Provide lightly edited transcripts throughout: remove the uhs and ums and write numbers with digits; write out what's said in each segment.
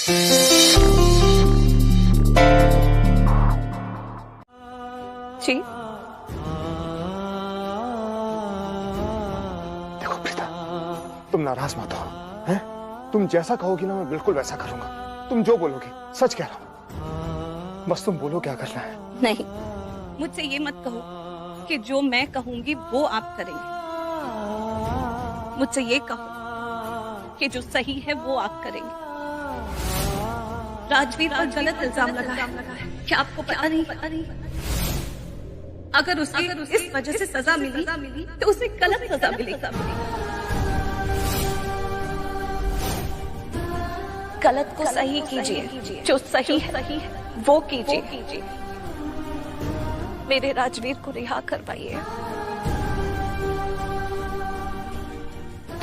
जी देखो प्रीता, तुम नाराज मत हो, हैं? तुम जैसा कहोगी ना मैं बिल्कुल वैसा करूंगा। तुम जो बोलोगी सच कह रहा हूं, बस तुम बोलो क्या करना है। नहीं, मुझसे ये मत कहो कि जो मैं कहूंगी वो आप करेंगे। मुझसे ये कहो कि जो सही है वो आप करेंगे। राजवीर पर गलत इल्जाम लगा है। क्या आपको पता नहीं? अगर उसे इस वजह से सजा मिली तो उसे गलत सजा मिलेगी। गलत को सही कीजिए, जो सही है वो कीजिए। मेरे राजवीर को रिहा करवाइए।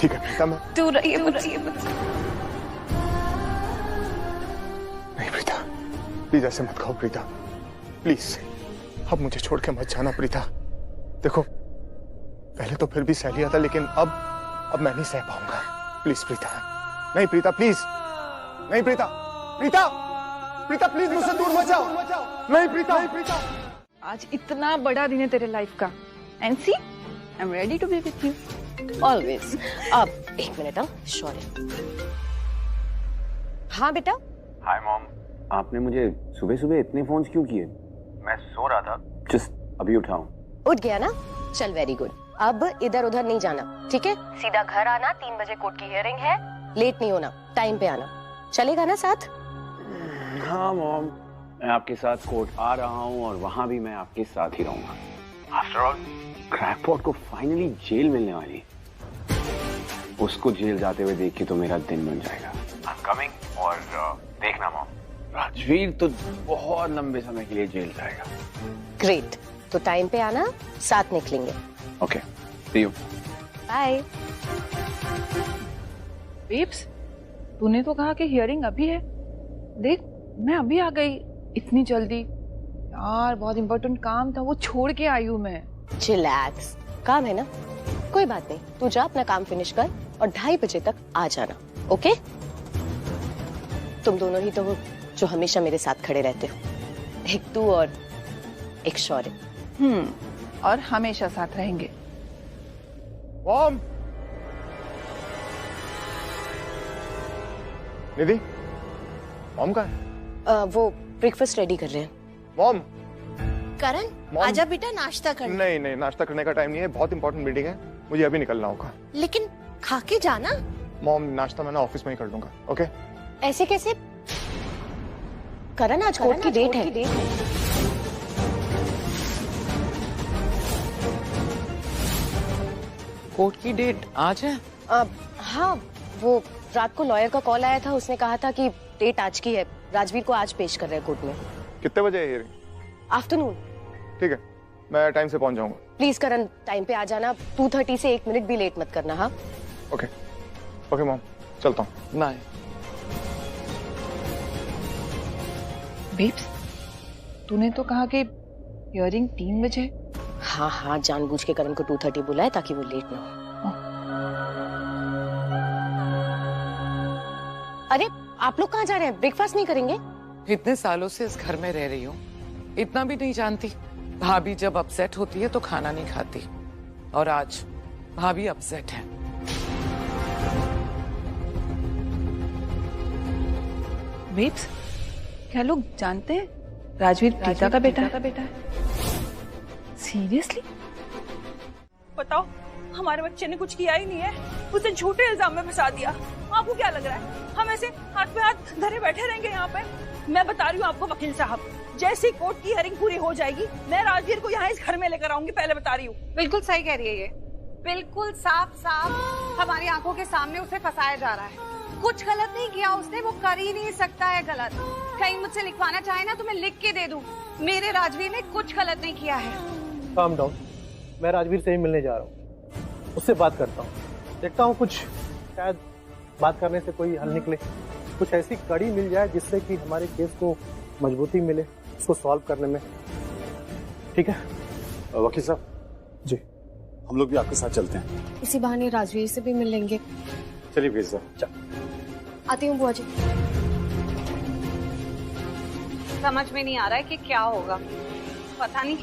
ठीक है प्रीता, मैं दूर रहिए मुझसे। नहीं प्रीता, प्लीज ऐसे मत कहो प्रीता, प्लीज। अब मुझे छोड़ के मत जाना प्रीता। देखो पहले तो फिर भी सह लिया था, लेकिन अब मैं नहीं सह पाऊंगा। प्लीज प्रीता, नहीं प्रीता प्लीज, नहीं प्रीता, प्रीता प्रीता प्लीज मुझसे दूर मत जाओ। नहीं प्रीता, नहीं प्रीता। आज इतना बड़ा दिन है तेरे लाइफ का, and see I am ready to be with you always. अब एक मिनट, सॉरी। हाँ बेटा। हाय मॉम, आपने मुझे सुबह सुबह इतने फोन्स क्यों किए? मैं सो रहा था, जस्ट अभी उठा हूँ। उठ गया ना, चल वेरी गुड। अब इधर उधर नहीं जाना, ठीक है? सीधा घर आना, 3 बजे कोर्ट की हियरिंग है, लेट नहीं होना, टाइम पे आना। चलेगा ना साथ? हाँ मॉम, मैं आपके साथ कोर्ट आ रहा हूँ और वहाँ भी मैं आपके साथ ही रहूंगा। आफ्टर ऑल क्रैकपॉट को फाइनली जेल मिलने वाली, उसको जेल जाते हुए देख के तो मेरा दिन बन जाएगा। I'm coming, और देखना मॉम, राजवीर तो बहुत लंबे समय के लिए जेल जाएगा। ग्रेट, तो टाइम पे आना, साथ निकलेंगे। Okay, see you. Bye. Babes, तूने तो कहा कि हियरिंग अभी है। देख मैं अभी आ गई इतनी जल्दी। यार बहुत इंपॉर्टेंट काम था, वो छोड़ के आई हूँ मैं। चिलैक्स, काम है ना, कोई बात नहीं। तू जा अपना काम फिनिश कर और 2:30 बजे तक आ जाना, ओके? तुम दोनों ही तो हो जो हमेशा मेरे साथ खड़े रहते हो, एक तू और एक शौर्य। और हमेशा साथ रहेंगे। मॉम, निधि, मॉम कहाँ है? वो ब्रेकफास्ट रेडी कर रहे हैं। मॉम, करण आजा बेटा, नाश्ता कर। नहीं नहीं, नाश्ता करने का टाइम नहीं है, बहुत इंपॉर्टेंट मीटिंग है, मुझे अभी निकलना होगा। लेकिन खा के जाना। मॉम, नाश्ता मैं ना ऑफिस में ही कर लूंगा, ओके? ऐसे कैसे? करण आज कोर्ट की डेट है। कोर्ट की डेट आज है? हाँ, वो रात को लॉयर का कॉल आया था, उसने कहा था कि डेट आज की है। राजवीर को आज पेश कर रहे हैं कोर्ट में। कितने बजे है हियरिंग? आफ्टरनून। ठीक है, मैं टाइम से पहुंच जाऊंगा। प्लीज करण, टाइम पे आ जाना। 2:30 से 1 मिनट भी लेट मत करना। हाँ ओके ओके मॉम, चलता हूँ। नहीं, बेब्स, तूने तो कहा कि हियरिंग 3 बजे। हाँ हाँ, जानबूझ के करण को 2:30 बुलाए ताकि वो लेट ना हो। अरे आप लोग कहाँ जा रहे हैं? ब्रेकफास्ट नहीं करेंगे? इतने सालों से इस घर में रह रही हूँ, इतना भी नहीं जानती। भाभी जब अपसेट होती है तो खाना नहीं खाती, और आज भाभी अपसेट है। बेब्स, क्या लोग जानते हैं राजवीर प्रीता का बेटा है? सीरियसली? बताओ, हमारे बच्चे ने कुछ किया ही नहीं है, उसे झूठे इल्जाम में फंसा दिया। आपको क्या लग रहा है हम ऐसे हाथ पे हाथ धरे बैठे रहेंगे यहाँ पे? मैं बता रही हूँ आपको वकील साहब, जैसी कोर्ट की हियरिंग पूरी हो जाएगी मैं राजवीर को यहाँ इस घर में लेकर आऊंगी। पहले बता रही हूँ। बिल्कुल सही कह रही है ये, बिल्कुल साफ साफ हमारी आंखों के सामने उसे फंसाया जा रहा है। कुछ गलत नहीं किया उसने, वो कर ही नहीं सकता है गलत। कहीं मुझसे लिखवाना चाहे ना तो मैं लिख के दे दूं, मेरे राजवीर ने कुछ गलत नहीं किया है। काम डाउन, मैं राजवीर से ही मिलने जा रहा हूँ, उससे बात करता हूँ, देखता हूँ कुछ शायद बात करने से कोई हल निकले, कुछ ऐसी कड़ी मिल जाए जिससे कि हमारे केस को मजबूती मिले, उसको सॉल्व करने में। ठीक है वकील साहब जी, हम लोग भी आपके साथ चलते हैं। इसी बहाने राजवीर से भी मिल लेंगे। चलिए वकील साहब, आती हूँ बुआ जी। समझ में नहीं आ रहा है कि क्या होगा। पता नहीं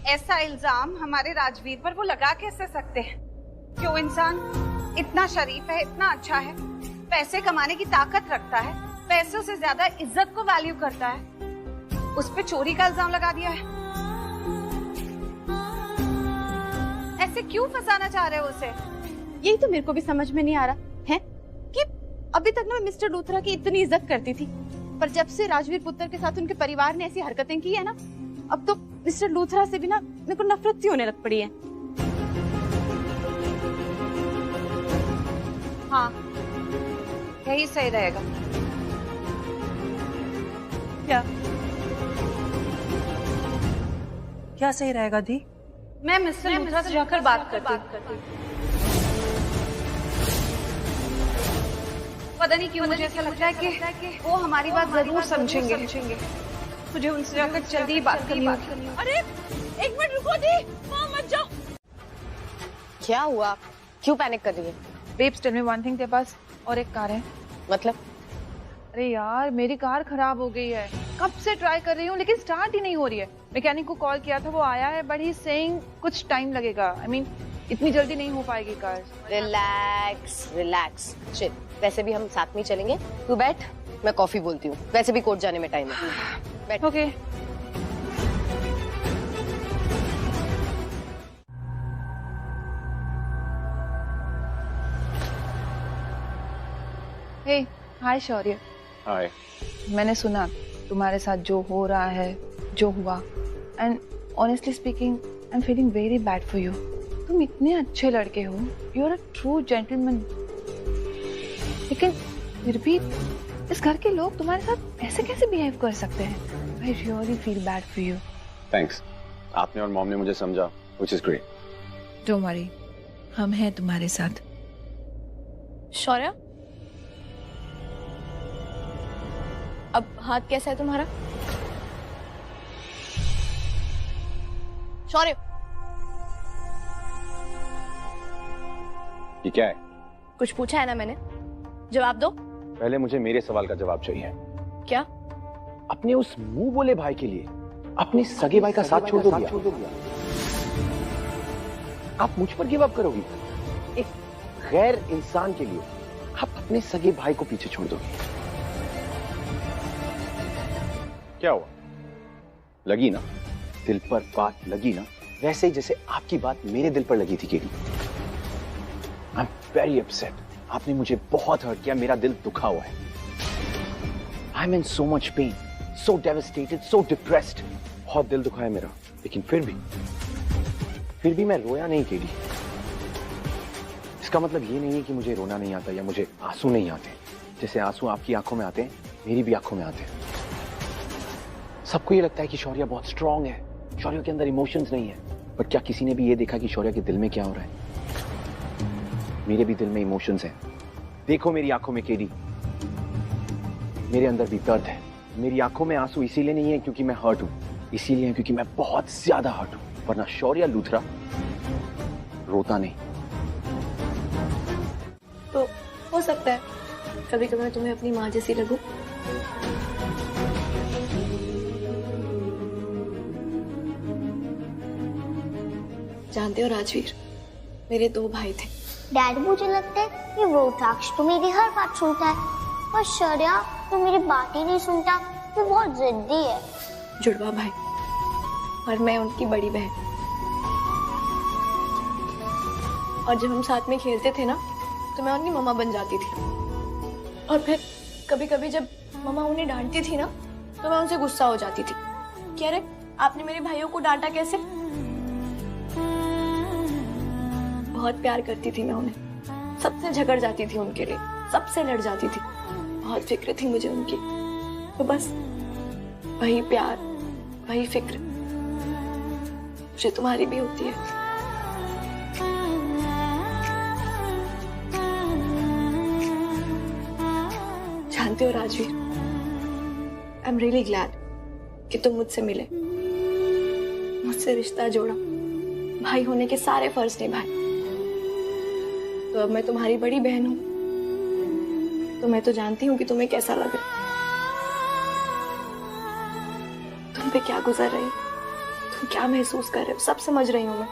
ऐसा इल्जाम हमारे राजवीर पर वो लगा कैसे सकते हैं कि वो इंसान इतना शरीफ है, इतना अच्छा है, पैसे कमाने की ताकत रखता है, पैसों से ज्यादा इज्जत को वैल्यू करता है, उस पे चोरी का इल्जाम लगा दिया है। ऐसे क्यों फंसाना चाह रहे हो उसे? यही तो मेरे को भी समझ में नहीं आ रहा है कि अभी तक ना मैं मिस्टर लूथरा की इतनी इज्जत करती थी, पर जब से राजवीर पुत्र के साथ उनके परिवार ने ऐसी हरकतें की है ना, अब तो मिस्टर लूथरा से भी ना मेरे को नफरत सी होने लग पड़ी है। हाँ, यही सही रहेगा। क्या सही रहेगा दी? मैं मिस्टर लूथरा से जाकर बात करती हूँ। पता नहीं क्यों मुझे ऐसा लगता है कि वो हमारी बात जरूर समझेंगे। मुझे उनसे जाकर जल्दी ही बात करनी होगी। अरे एक मिनट रुको दी, वहाँ मत जाओ। क्या हुआ? क्यों पैनिक कर रही है? Babes tell me one thing, तेरे पास और एक कार है? मतलब? अरे यार मेरी कार खराब हो गई है, कब से ट्राई कर रही हूँ लेकिन स्टार्ट ही नहीं हो रही है। मैकेनिक को कॉल किया था, वो आया है बट ही सेइंग कुछ टाइम लगेगा। आई मीन इतनी जल्दी नहीं हो पाएगी कार। Relax relax, chill. वैसे भी हम साथ में चलेंगे, तू बैठ, मैं कॉफी बोलती हूँ। वैसे भी कोर्ट जाने में टाइम है, बैठ। ओके। हे, हाय शौर्य। हाय। मैंने सुना तुम्हारे साथ जो हो रहा है, जो हुआ, and honestly speaking I am feeling very bad for you. तुम इतने अच्छे लड़के हो, you are a true gentleman, लेकिन फिर भी इस घर के लोग तुम्हारे साथ ऐसे कैसे बिहेव कर सकते हैं? I really feel bad for you. Thanks, आपने और मॉम ने मुझे समझा, which is great. Don't worry, हम हैं तुम्हारे साथ। शौर्य, अब हाथ कैसा है तुम्हारा? शौर्य, ये क्या है? कुछ पूछा है ना मैंने, जवाब दो। पहले मुझे मेरे सवाल का जवाब चाहिए। क्या? अपने उस मुंह बोले भाई के लिए अपने सगे भाई का साथ छोड़ दोगी? आप मुझ पर गिव अप करोगी? एक गैर इंसान के लिए आप अपने सगे भाई को पीछे छोड़ दोगी? क्या हुआ? लगी ना? दिल पर बात लगी ना? वैसे ही जैसे आपकी बात मेरे दिल पर लगी थी KD. I am very upset. आपने मुझे बहुत हर्ट किया, मेरा दिल दुखा हुआ है। I am in so much pain, so devastated, so depressed. बहुत दिल दुखा है मेरा, लेकिन फिर भी मैं रोया नहीं केडी। इसका मतलब ये नहीं है कि मुझे रोना नहीं आता या मुझे आंसू नहीं आते। जैसे आंसू आपकी आंखों में आते हैं, मेरी भी आंखों में आते हैं। सबको ये लगता है कि शौर्य बहुत स्ट्रांग है, शौर्य के अंदर इमोशंस नहीं है, पर क्या किसी ने भी ये देखा कि शौर्य के दिल में क्या हो रहा है? मेरे भी दिल में इमोशंस हैं। देखो मेरी आंखों में केडी, मेरे अंदर भी दर्द है। मेरी आंखों में आंसू इसीलिए नहीं है क्योंकि मैं हर्ट हूं, इसीलिए है क्योंकि मैं बहुत ज्यादा हर्ट हूं। वरना शौर्य लूथरा रोता नहीं। तो हो सकता है कभी कभी मैं तुम्हें अपनी माँ जैसी लगूं। जानते हो राजवीर, मेरे 2 भाई थे। डैड, मुझे लगता है कि रोहताक्ष तो मेरी हर बात सुनता है, और शौर्य तो मेरी बात ही नहीं सुनता, वो बहुत जिद्दी है। जुड़वा भाई, और मैं उनकी बड़ी बहन। और जब हम साथ में खेलते थे ना, तो मैं उनकी मम्मा बन जाती थी। और फिर कभी कभी जब मम्मा उन्हें डांटती थी ना, तो मैं उनसे गुस्सा हो जाती थी कि अरे आपने मेरे भाइयों को डांटा कैसे। बहुत प्यार करती थी मैं उन्हें, सबसे झगड़ जाती थी उनके लिए, सबसे लड़ जाती थी। बहुत फिक्र थी मुझे उनकी। तो बस वही प्यार, वही फिक्र मुझे तुम्हारी भी होती है। जानते हो राजवीर, आई एम रियली ग्लैड कि तुम मुझसे मिले, मुझसे रिश्ता जोड़ा, भाई होने के सारे फर्ज निभाए। तो अब मैं तुम्हारी बड़ी बहन हूं, तो मैं तो जानती हूँ कि तुम्हें कैसा लगे। तुम पे क्या गुजर रही हो, तुम क्या महसूस कर रहे हो, सब समझ रही हूँ मैं।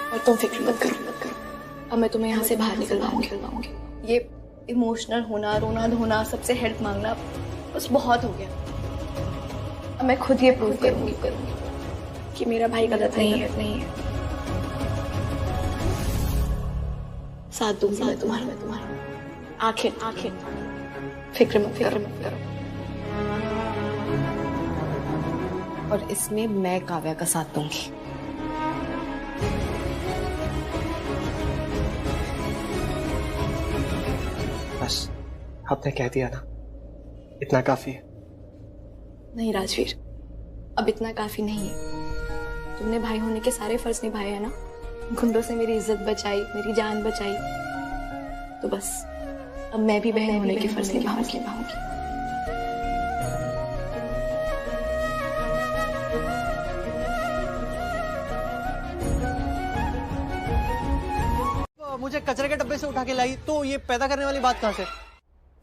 और तुम फिक्र मत करो, मत करो। अब मैं तुम्हें यहाँ से बाहर निकलवाऊंगी। ये इमोशनल होना, रोना धोना, सबसे हेल्प मांगना बस बहुत हो गया। अब मैं खुद ये प्रूव करूंगी कि मेरा भाई गलत नहीं है। साथ दूंगी मैं तुम्हारा। आंखें फिक्र मत करो। और इसमें मैं काव्या का साथ दूंगी। बस आपने कह दिया ना, इतना काफी है। नहीं राजवीर, अब इतना काफी नहीं है। तुमने भाई होने के सारे फर्ज निभाए हैं ना, गुंडों से मेरी इज्जत बचाई, मेरी जान बचाई, तो बस अब मैं भी बहन होने के फर्ज निभाऊंगी। मुझे कचरे के डब्बे से उठा के लाई, तो ये पैदा करने वाली बात कहाँ से?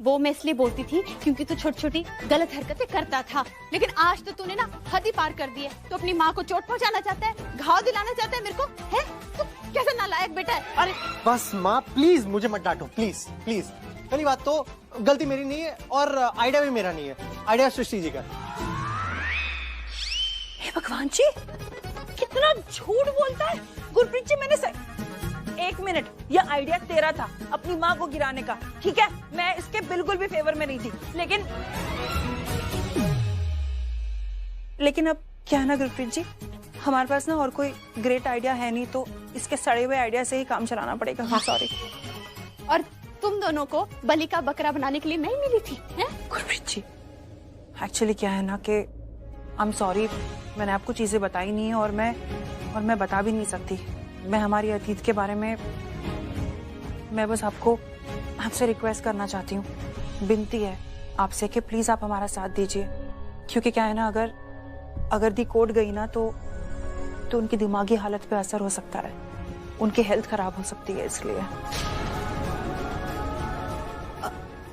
वो मैं इसलिए बोलती थी क्योंकि तू छोटी छोटी गलत हरकतें करता था, लेकिन आज तो तूने ना हद ही पार कर दी है। तो अपनी माँ को चोट पहुँचाना चाहता है, घाव दिलाना चाहता है मेरे को, है? तू कैसा नालायक बेटा है। अरे बस माँ प्लीज मुझे मत डांटो, प्लीज प्लीज। पहली बात तो गलती मेरी नहीं है और आइडिया भी मेरा नहीं है, आइडिया सृष्टि जी का। हे भगवान जी, कितना झूठ बोलता है गुरप्रीत जी। मैंने एक मिनट, यह आइडिया तेरा था अपनी माँ को गिराने का, ठीक है? मैं इसके बिल्कुल भी फेवर में नहीं थी, लेकिन अब क्या है ना गुरप्रीत जी, हमारे पास ना और कोई ग्रेट आइडिया है नहीं, तो इसके सड़े हुए आइडिया से ही काम चलाना पड़ेगा। हाँ सॉरी। और तुम दोनों को बलि का बकरा बनाने के लिए नहीं मिली थी, हैं? गुरप्रीत जी, एक्चुअली क्या है ना कि आई एम सॉरी, मैंने आपको चीजें बताई नहीं है और मैं बता भी नहीं सकती। मैं हमारी अतीत के बारे में मैं बस आपसे रिक्वेस्ट करना चाहती हूँ, विनती है आपसे कि प्लीज आप हमारा साथ दीजिए, क्योंकि क्या है ना, अगर दी कोर्ट गई ना तो उनकी दिमागी हालत पे असर हो सकता है, उनकी हेल्थ खराब हो सकती है, इसलिए।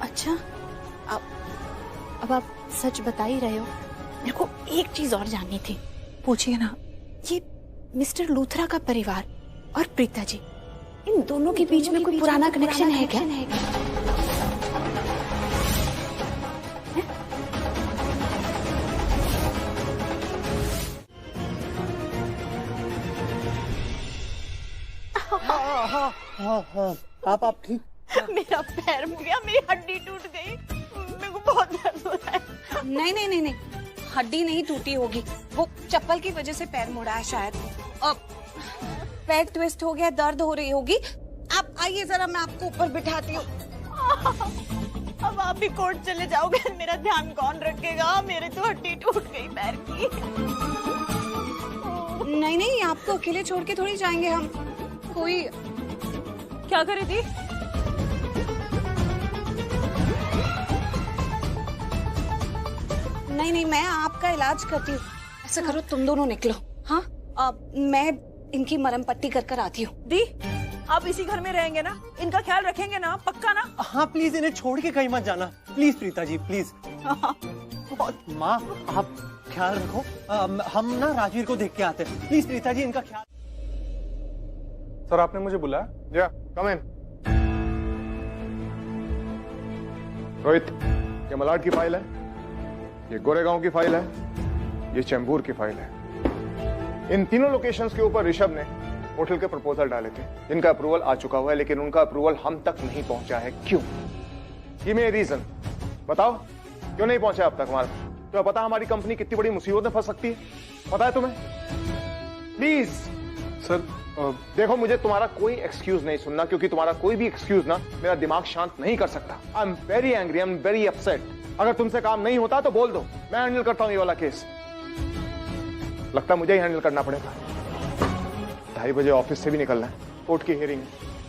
अच्छा, अब आप सच बता ही रहे हो। मेरे को एक चीज और जाननी थी। पूछिए ना। ये मिस्टर लूथरा का परिवार और प्रीता जी, इन दोनों के बीच में कोई पुराना कनेक्शन है क्या? हाँ, आप ठीक? मेरा पैर मुड़ गया, मेरी हड्डी टूट गई, मेरे को बहुत दर्द हो रहा है। नहीं, हड्डी नहीं टूटी होगी, वो चप्पल की वजह से पैर मुड़ा है शायद। पैर ट्विस्ट हो गया, दर्द हो रही होगी। आप आइए जरा, मैं आपको ऊपर बिठाती हूँ। अब आप भी कोर्ट चले जाओगे, मेरा ध्यान कौन रखेगा? मेरे तो हड्डी टूट गई पैर की। नहीं, आपको अकेले छोड़ के थोड़ी जाएंगे हम। कोई क्या करे थी? नहीं, मैं आपका इलाज करती हूँ। ऐसा करो, तुम दोनों निकलो। हाँ, मैं इनकी मरहम पट्टी कर आती हूँ। दी, आप इसी घर में रहेंगे ना? इनका ख्याल रखेंगे ना? पक्का ना? हाँ प्लीज, इन्हें छोड़ के कहीं मत जाना प्लीज प्रीता जी, प्लीज। माँ आप ख्याल रखो, हम ना राजवीर को देख के आते हैं। प्लीज प्रीता जी, इनका ख्याल। सर आपने मुझे बुलाया? या कम इन। रोहित, ये मलाड की फाइल है, ये गोरेगांव की फाइल है, ये चैम्बूर की फाइल है। इन तीनों लोकेशंस के ऊपर ऋषभ ने होटल के प्रपोजल डाले थे, जिनका अप्रूवल आ चुका हुआ है, लेकिन उनका अप्रूवल हम तक नहीं पहुंचा है। क्यों? ये मेरे रीजन बताओ, क्यों नहीं पहुंचा अब तक हमारा? तो पता हमारी कंपनी कितनी बड़ी मुसीबत में फंस सकती है? पता है तुम्हें? प्लीज सर देखो, मुझे तुम्हारा कोई एक्सक्यूज नहीं सुनना, क्योंकि तुम्हारा कोई भी एक्सक्यूज ना मेरा दिमाग शांत नहीं कर सकता। I am very angry, I am very upset. अगर तुमसे काम नहीं होता तो बोल दो, मैं हैंडल करता हूं ये वाला केस। लगता मुझे ही हैंडल करना पड़ेगा। 2:30 बजे ऑफिस से भी निकलना है, कोर्ट की हियरिंग है,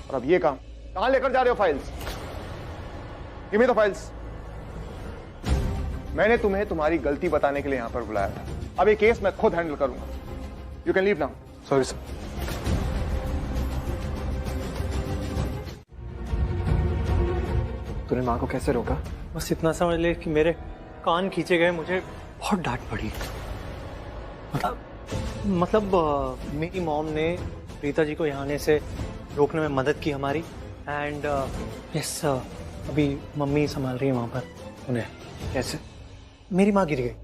और अब ये काम कहां लेकर जा रहे हो? Files, give me the files. मैंने तुम्हें तुम्हारी गलती बताने के लिए यहां पर बुलाया था। अब ये केस मैं खुद हैंडल करूंगा। You can leave now. Sorry sir. तूने माँ को कैसे रोका? बस इतना समझ ले कि मेरे कान खींचे गए, मुझे बहुत डांट पड़ी। मतलब मेरी मॉम ने प्रीता जी को यहाँ आने से रोकने में मदद की हमारी। एंड यस, अभी मम्मी संभाल रही है वहाँ पर उन्हें। कैसे? मेरी माँ गिर गई,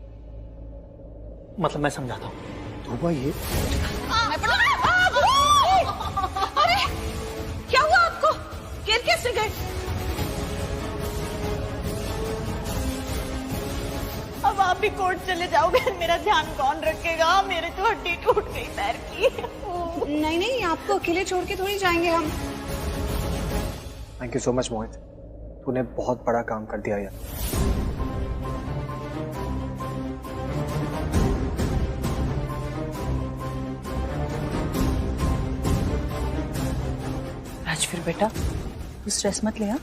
मतलब मैं समझाता हूँ। तो हुआ ये, अरे क्या हुआ आपको? गिर कैसे गए? अब आप भी कोर्ट चले जाओगे, मेरा ध्यान कौन रखेगा? मेरे तो हड्डी टूट गई पैर की। नहीं नहीं, आपको अकेले छोड़ के थोड़ी जाएंगे हम। थैंक यू सो मच मोहित, तूने बहुत बड़ा काम कर दिया यार। राजवीर बेटा, तू स्ट्रेस मत ले, हाँ?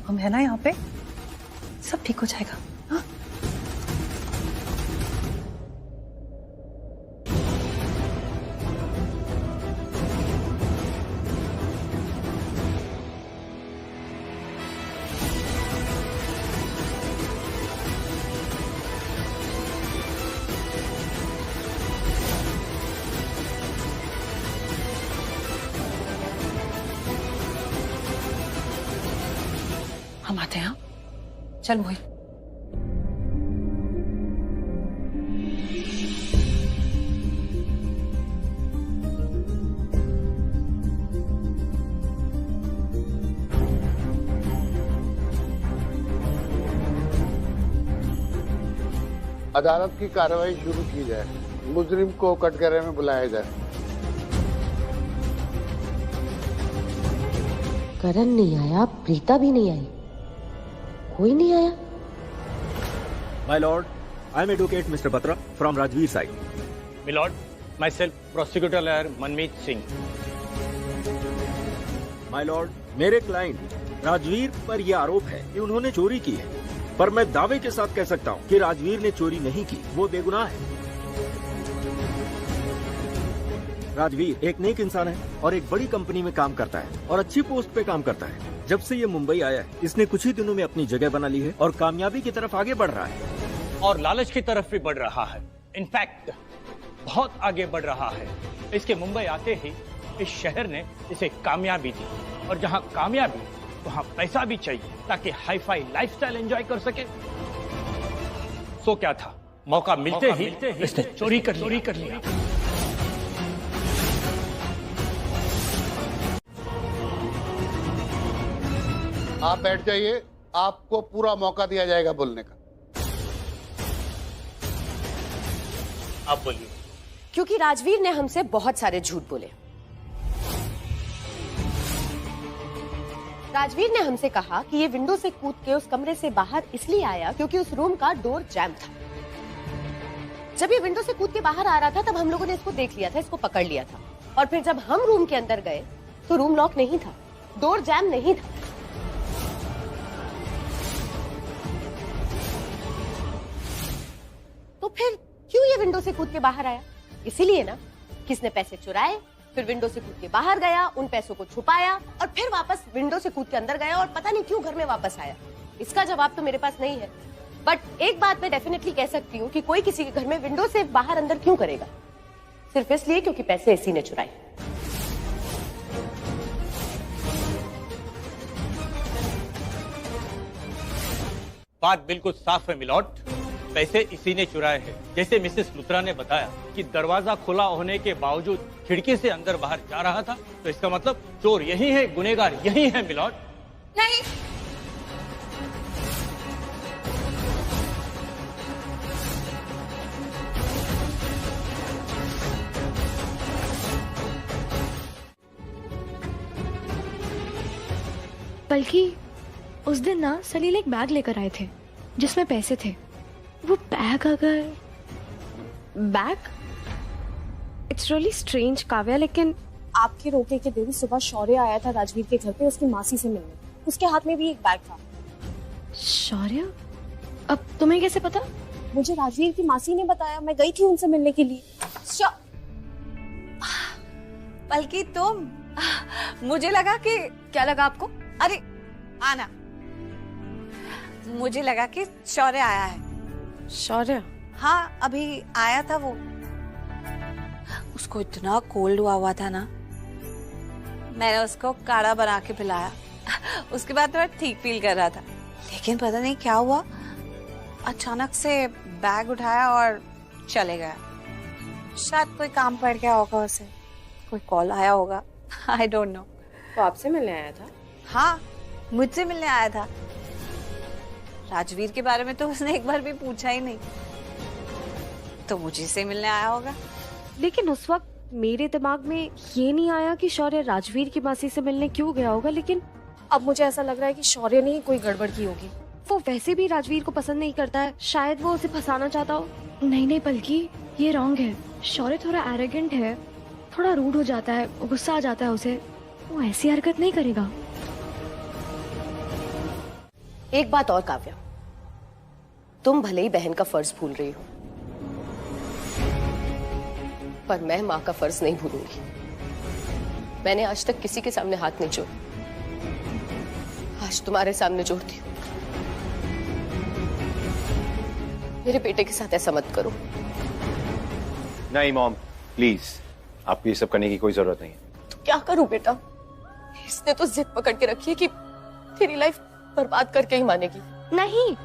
हम है ना यहाँ पे, सब ठीक हो जाएगा। हाँ? हम आते हैं। हाँ? चल मोहित। अदालत की कार्रवाई शुरू की जाए, मुजरिम को कटघरे में बुलाया जाए। करण नहीं आया, प्रीता भी नहीं आई, कोई नहीं आया। My lord, I am advocate Mr. Batra from Rajveer side. My lord, myself prosecutor lawyer Manmeet Singh. My lord, मेरे क्लाइंट राजवीर पर यह आरोप है कि उन्होंने चोरी की है, पर मैं दावे के साथ कह सकता हूं कि राजवीर ने चोरी नहीं की, वो बेगुनाह है। राजवीर एक नेक इंसान है और एक बड़ी कंपनी में काम करता है और अच्छी पोस्ट पे काम करता है। जब से ये मुंबई आया है, इसने कुछ ही दिनों में अपनी जगह बना ली है और कामयाबी की तरफ आगे बढ़ रहा है और लालच की तरफ भी बढ़ रहा है। इनफैक्ट बहुत आगे बढ़ रहा है। इसके मुंबई आते ही इस शहर ने इसे कामयाबी दी, और जहाँ कामयाबी वहाँ पैसा भी चाहिए ताकि हाई फाई लाइफस्टाइल एंजॉय कर सके। सो क्या था, मौका मिलते ही इसने चोरी कर लिया। आप बैठ जाइए, आपको पूरा मौका दिया जाएगा बोलने का। आप बोलिए। क्योंकि राजवीर ने हमसे बहुत सारे झूठ बोले। राजवीर ने हमसे कहा कि ये विंडो से कूद के उस कमरे से बाहर इसलिए आया क्योंकि उस रूम का डोर जैम था। जब ये विंडो से कूद के बाहर आ रहा था तब हम लोगों ने इसको देख लिया था, इसको पकड़ लिया था, और फिर जब हम रूम के अंदर गए तो रूम लॉक नहीं था, डोर जैम नहीं था। तो फिर क्यों ये विंडो से कूद के बाहर आया? इसीलिए ना, किसने पैसे चुराए, फिर विंडो से कूद के बाहर गया, उन पैसों को छुपाया और फिर वापस विंडो से कूद के अंदर गया और पता नहीं क्यों घर में वापस आया। इसका जवाब तो मेरे पास नहीं है, बट एक बात मैं डेफिनेटली कह सकती हूँ कि कोई किसी के घर में विंडो से बाहर अंदर क्यों करेगा? सिर्फ इसलिए क्योंकि पैसे इसी ने चुराए। बात बिल्कुल साफ है मिलॉर्ड, पैसे इसी ने चुराए हैं। जैसे मिसेस लुथरा ने बताया कि दरवाजा खुला होने के बावजूद खिड़की से अंदर बाहर जा रहा था, तो इसका मतलब चोर यही है, गुनहगार यही है मिलॉर्ड। नहीं, बल्कि उस दिन ना सलील एक बैग लेकर आए थे जिसमें पैसे थे। वो बैग अगर bag, it's really strange Kavya, लेकिन आपके रोके के दिन सुबह शौर्य आया था राजवीर के घर पे उसकी मासी से मिलने, उसके हाथ में भी एक बैग था। शौर्य? अब तुम्हें कैसे पता? मुझे राजवीर की मासी ने बताया, मैं गई थी उनसे मिलने के लिए। बल्कि तुम, मुझे लगा कि, क्या लगा आपको? अरे आना, मुझे लगा कि शौर्य आया है। शौर्य? हाँ, अभी आया था वो। उसको इतना कोल्ड हुआ था ना, मैंने उसको काढ़ा बना के पिलाया। उसके बाद मैं ठीक फील कर रहा था, लेकिन पता नहीं क्या हुआ, अचानक से बैग उठाया और चले गया। शायद कोई काम पड़ गया होगा उसे, कोई कॉल आया होगा, आई डोंट नो। वो आपसे मिलने आया था? हाँ, मुझसे मिलने आया था। राजवीर के बारे में तो उसने एक बार भी पूछा ही नहीं, तो मुझे से मिलने आया होगा। लेकिन उस वक्त मेरे दिमाग में ये नहीं आया कि शौर्य राजवीर की मासी से मिलने क्यों गया होगा, लेकिन अब मुझे ऐसा लग रहा है कि शौर्य ने ही कोई गड़बड़ की होगी। वो वैसे भी राजवीर को पसंद नहीं करता है, शायद वो उसे फंसाना चाहता हो। नहीं, बल्कि ये रॉन्ग है। शौर्य थोड़ा एरोगेंट है, थोड़ा रूड हो जाता है, गुस्सा आ जाता है उसे। वो ऐसी हरकत नहीं करेगा। एक बात और काव्या, तुम भले ही बहन का फर्ज भूल रही हो, पर मैं माँ का फर्ज नहीं भूलूंगी। मैंने आज तक किसी के सामने हाथ नहीं जोड़ा, आज तुम्हारे सामने जोड़ती हूँ। मेरे बेटे के साथ ऐसा मत करो। नहीं मॉम, प्लीज, आपको ये सब करने की कोई जरूरत नहीं है। तो क्या करूं बेटा? इसने तो जिद पकड़ के रखी है कि तेरी लाइफ बर्बाद करके ही मानेगी। नहीं,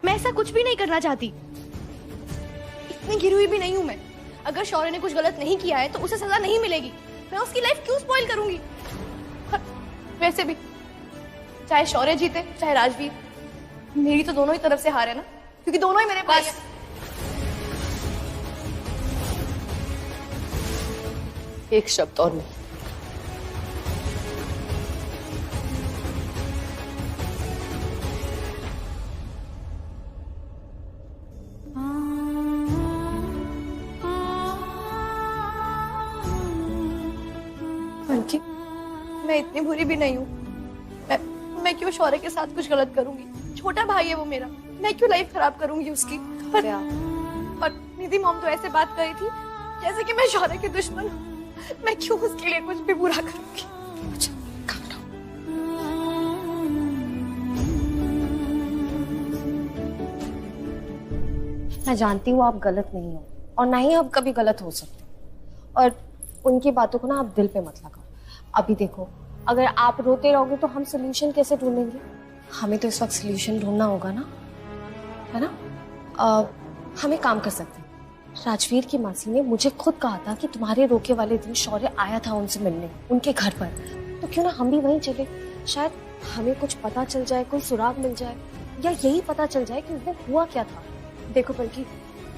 मैं ऐसा कुछ भी नहीं करना चाहती। इतनी गिरी हुई भी नहीं हूं मैं। अगर शौर्य ने कुछ गलत नहीं किया है तो उसे सजा नहीं मिलेगी। मैं उसकी लाइफ क्यों स्पॉइल करूंगी? वैसे भी चाहे शौर्य जीते चाहे राजवीर, मेरी तो दोनों ही तरफ से हार है ना, क्योंकि दोनों ही मेरे पास। एक शब्द और नहीं। बल्कि मैं इतनी बुरी भी नहीं हूँ। मैं क्यों शौर्य के साथ कुछ गलत करूंगी? छोटा भाई है वो मेरा, मैं क्यों लाइफ खराब करूंगी उसकी? और निधि मॉम तो ऐसे बात करी थी जैसे कि मैं शौर्य की दुश्मन हूँ। मैं क्यों उसके लिए कुछ भी बुरा करूंगी? मैं जानती हूँ आप गलत नहीं हो और ना ही आप कभी गलत हो सकते, और उनकी बातों को ना आप दिल पे मत लगाओ। अभी देखो, अगर आप रोते रहोगे तो हम सोल्यूशन कैसे ढूंढेंगे? हमें तो इस वक्त सोल्यूशन ढूंढना होगा ना, है ना? हम एक काम कर सकते हैं। राजवीर की मासी ने मुझे खुद कहा था कि तुम्हारे रोके वाले दिन शौर्य आया था उनसे मिलने, उनके घर पर। तो क्यों ना हम भी वहीं चले? शायद हमें कुछ पता चल जाए, कोई सुराग मिल जाए, या यही पता चल जाए कि वो हुआ क्या था। देखो बल्कि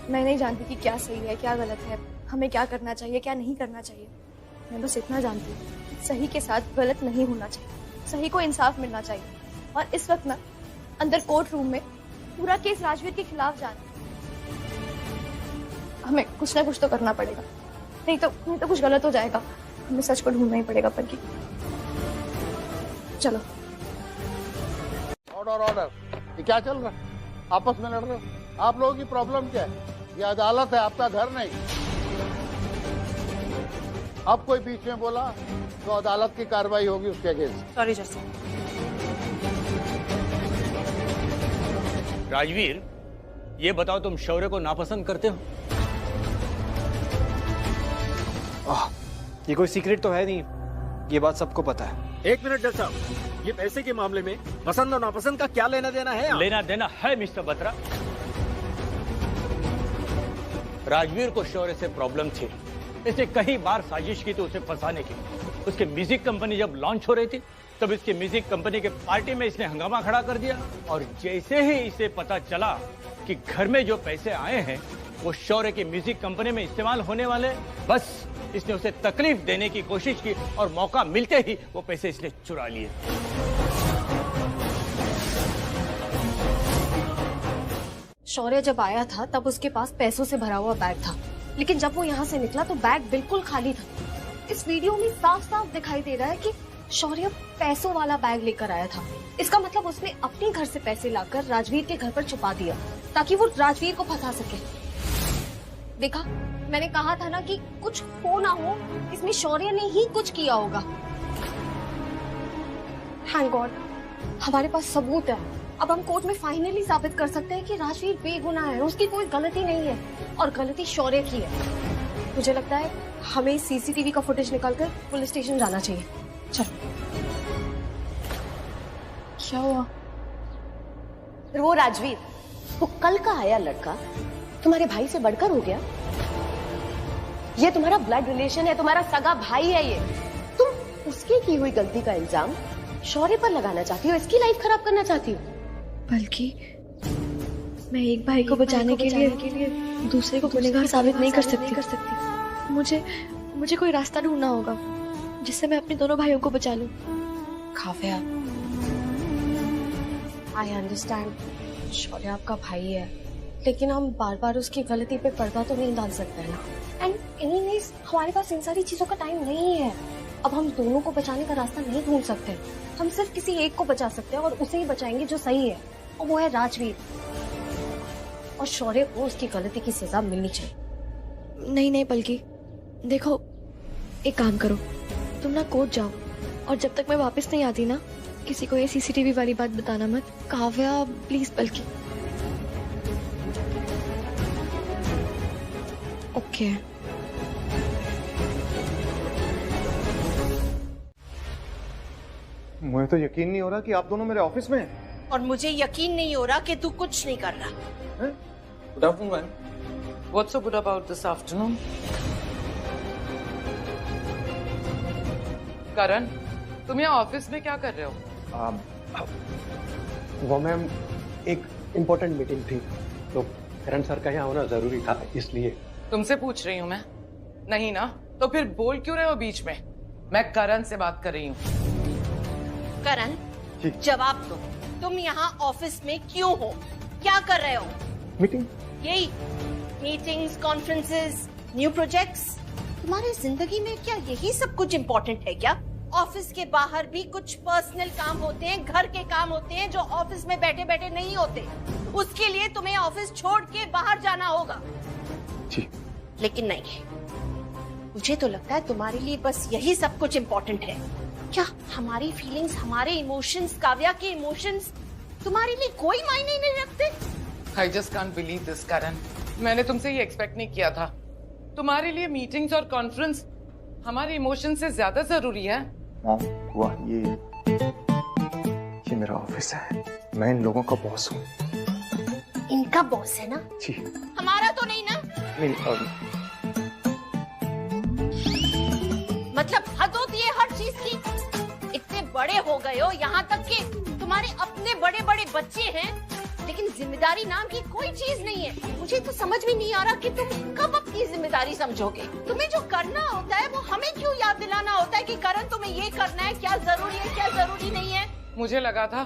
मैं नहीं जानती कि क्या सही है क्या गलत है, हमें क्या करना चाहिए क्या नहीं करना चाहिए। मैं बस इतना जानती हूँ, सही के साथ गलत नहीं होना चाहिए, सही को इंसाफ मिलना चाहिए। और इस वक्त ना अंदर कोर्ट रूम में पूरा केस राजवीर के खिलाफ जा रहा है। हमें कुछ ना कुछ तो करना पड़ेगा, नहीं तो कुछ गलत हो जाएगा। हमें सच को ढूंढना ही पड़ेगा बल्कि। चलो। ऑर्डर ऑर्डर, ये क्या चल रहा है? आपस में लड़ रहे हो? आप लोगों की प्रॉब्लम क्या है? ये अदालत है, आपका घर नहीं। अब कोई बीच में बोला तो अदालत की कार्रवाई होगी उसके अगेंस्ट। Sorry just. राजवीर, ये बताओ तुम शौर्य को नापसंद करते हो? ये कोई सीक्रेट तो है नहीं, ये बात सबको पता है। एक मिनट जज साहब, ये पैसे के मामले में पसंद और नापसंद का क्या लेना देना है? लेना देना है मिस्टर बत्रा। राजवीर को शौर्य से प्रॉब्लम थी, इसने कई बार साजिश की थी उसे फंसाने की। उसकी म्यूजिक कंपनी जब लॉन्च हो रही थी तब इसकी म्यूजिक कंपनी के पार्टी में इसने हंगामा खड़ा कर दिया, और जैसे ही इसे पता चला कि घर में जो पैसे आए हैं वो शौर्य की म्यूजिक कंपनी में इस्तेमाल होने वाले, बस इसने उसे तकलीफ देने की कोशिश की और मौका मिलते ही वो पैसे इसने चुरा लिए। शौर्य जब आया था तब उसके पास पैसों से भरा हुआ बैग था, लेकिन जब वो यहाँ से निकला तो बैग बिल्कुल खाली था। इस वीडियो में साफ साफ दिखाई दे रहा है कि शौर्य पैसों वाला बैग लेकर आया था। इसका मतलब उसने अपने घर से पैसे लाकर राजवीर के घर पर छुपा दिया ताकि वो राजवीर को फंसा सके। देखा, मैंने कहा था ना कि कुछ हो ना हो इसमें शौर्य ने ही कुछ किया होगा। थैंक गॉड हमारे पास सबूत है। अब हम कोर्ट में फाइनली साबित कर सकते हैं कि राजवीर बेगुनाह है, उसकी कोई गलती नहीं है और गलती शौर्य की है। मुझे लगता है हमें सीसीटीवी का फुटेज निकालकर पुलिस स्टेशन जाना चाहिए। चलो। क्या हुआ? वो राजवीर, वो कल का आया लड़का तुम्हारे भाई से बढ़कर हो गया। ये तुम्हारा ब्लड रिलेशन है, तुम्हारा सगा भाई है ये। तुम उसकी की हुई गलती का इल्जाम शौर्य पर लगाना चाहती हो, इसकी लाइफ खराब करना चाहती हो। बल्कि मैं एक भाई को बचाने के लिए दूसरे को गुनहगार साबित नहीं कर सकती। मुझे कोई रास्ता ढूंढना होगा जिससे मैं अपने दोनों भाइयों को बचा लूं। काव्या, आई अंडरस्टैंड शौर्य आपका भाई है, लेकिन हम बार बार उसकी गलती पे पर्दा तो नहीं डाल सकते ना। एंड एनीवेज हमारे पास इन सारी चीजों का टाइम नहीं है। अब हम दोनों को बचाने का रास्ता नहीं ढूंढ सकते। हम सिर्फ किसी एक को बचा सकते हैं और उसे ही बचाएंगे जो सही है, और वो है राजवीर। और शौर्य को उसकी गलती की सजा मिलनी चाहिए। नहीं बल्कि देखो, एक काम करो, तुम ना कोर्ट जाओ और जब तक मैं वापस नहीं आती ना, किसी को ये सीसीटीवी वाली बात बताना मत। काव्या प्लीज। बल्कि ओके। मुझे तो यकीन नहीं हो रहा कि आप दोनों मेरे ऑफिस में हैं। और मुझे यकीन नहीं हो रहा कि तू कुछ नहीं कर रहा। Good afternoon ma'am. What's so good about this afternoon? Karan, तुम यहाँ ऑफिस में क्या कर रहे हो? वो मैम एक इम्पोर्टेंट मीटिंग थी, तो करण सर का यहाँ होना जरूरी था, इसलिए। तुमसे पूछ रही हूँ मैं? नहीं ना, तो फिर बोल क्यों रहे हो बीच में? मैं करण से बात कर रही हूँ। करण, जवाब दो, तुम यहाँ ऑफिस में क्यों हो? क्या कर रहे हो? मीटिंग। यही मीटिंग्स, कॉन्फ्रेंसेस, न्यू प्रोजेक्ट्स। तुम्हारी जिंदगी में क्या यही सब कुछ इम्पोर्टेंट है क्या? ऑफिस के बाहर भी कुछ पर्सनल काम होते हैं, घर के काम होते हैं जो ऑफिस में बैठे बैठे नहीं होते। उसके लिए तुम्हें ऑफिस छोड़ के बाहर जाना होगा। जी। लेकिन नहीं, मुझे तो लगता है तुम्हारे लिए बस यही सब कुछ इम्पोर्टेंट है। क्या हमारी फीलिंग्स, हमारे इमोशंस, काव्या के इमोशंस तुम्हारे लिए कोई मायने नहीं रखते? I just can't believe this, करण। मैंने तुमसे ये एक्सपेक्ट नहीं किया था। तुम्हारे लिए मीटिंग्स और कॉन्फ्रेंस हमारे इमोशन से ज्यादा जरूरी है। वाह, ये मेरा ऑफिस है, मैं इन लोगों का बॉस हूँ। इनका बॉस है ना? जी। हमारा तो नहीं ना? नहीं। मतलब हद होती है हर चीज की। इतने बड़े हो गए हो, यहाँ तक कि तुम्हारे अपने बड़े बड़े बच्चे हैं, लेकिन जिम्मेदारी नाम की कोई चीज नहीं है। मुझे तो समझ में नहीं आ रहा कि तुम कब अपनी जिम्मेदारी समझोगे। तुम्हें जो करना होता है वो हमें क्यों याद दिलाना होता है कि करण तुम्हें ये करना है, क्या जरूरी है, क्या जरूरी नहीं है। मुझे लगा था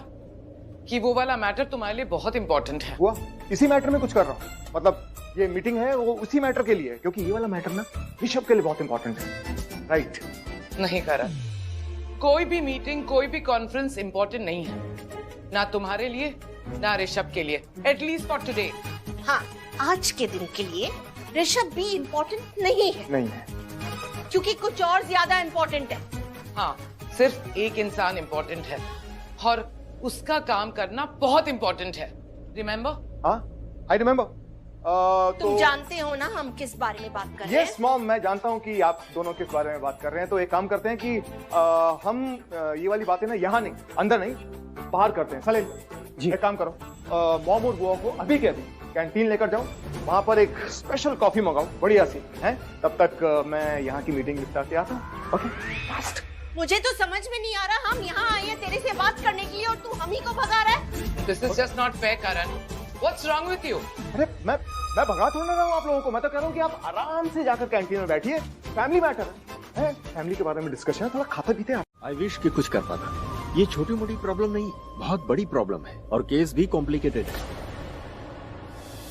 कि वो वाला मैटर तुम्हारे लिए बहुत इम्पोर्टेंट है। हुआ, इसी मैटर में कुछ कर रहा हूँ। मतलब ये मीटिंग है वो उसी मैटर के लिए, क्योंकि ये वाला मैटर ना ऋषभ के लिए बहुत इम्पोर्टेंट है। राइट? नहीं करण, कोई भी मीटिंग, कोई भी कॉन्फ्रेंस इम्पोर्टेंट नहीं है, ना तुम्हारे लिए ना ऋषभ के लिए, एटलीस्ट फॉर टुडे। हाँ, आज के दिन के लिए ऋषभ भी इम्पोर्टेंट नहीं है। नहीं है, क्योंकि कुछ और ज्यादा इम्पोर्टेंट है। हाँ, सिर्फ एक इंसान इम्पोर्टेंट है और उसका काम करना बहुत इम्पोर्टेंट है। रिमेम्बर? हाँ, आई रिमेम्बर। तुम जानते हो ना हम किस बारे में बात कर रहे हैं? यस मॉम, मैं जानता हूँ कि आप दोनों किस बारे में बात कर रहे हैं। तो एक काम करते हैं कि हम ये वाली बातें ना यहाँ नहीं, अंदर नहीं, बाहर करते हैं। सलीम जी, एक काम करो, मॉम और बुआ को अभी के अभी कैंटीन लेकर जाओ, वहाँ पर एक स्पेशल कॉफी मंगाओ बढ़िया सी, है? तब तक मैं यहाँ की मीटिंग निपटा के आता हूँ। Okay, fast. मुझे तो समझ में नहीं आ रहा, हम यहाँ आए हैं तेरे से बात करने के लिए और तू हम ही को भगा रहा है। This is just not fair, Karan. What's wrong with you? अरे मैं भगा थोड़ा रहा हूँ आप लोगों को। मैं तो कह रहा हूँ कि आप आराम से जाकर कैंटीन में बैठिए, फैमिली मैटर है, फैमिली के बारे में डिस्कशन है, थोड़ा खाते पीते हैं। आई विश कि कुछ कर पाता। ये छोटी मोटी प्रॉब्लम नहीं, बहुत बड़ी प्रॉब्लम है और केस भी कॉम्प्लिकेटेड है।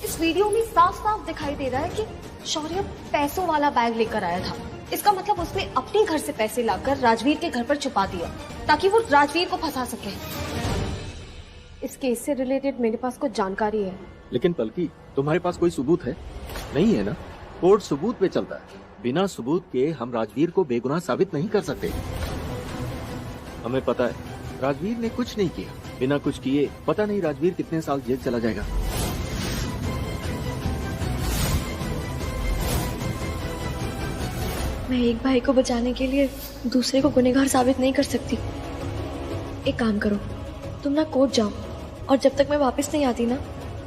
इस वीडियो में साफ साफ दिखाई दे रहा है कि शौर्य पैसों वाला बैग लेकर आया था। इसका मतलब उसने अपने घर से पैसे लाकर राजवीर के घर पर छुपा दिया ताकि वो राजवीर को फंसा सके। इस केस से रिलेटेड मेरे पास कुछ जानकारी है। लेकिन पलकी, तुम्हारे पास कोई सबूत है? नहीं है ना? कोर्ट सबूत पे चलता है। बिना सबूत के हम राजवीर को बेगुनाह साबित नहीं कर सकते। हमें पता है राजवीर ने कुछ नहीं किया। बिना कुछ किए पता नहीं राजवीर कितने साल जेल चला जाएगा। मैं एक भाई को बचाने के लिए दूसरे को गुनहगार साबित नहीं कर सकती। एक काम करो, तुम ना कोर्ट जाओ और जब तक मैं वापस नहीं आती ना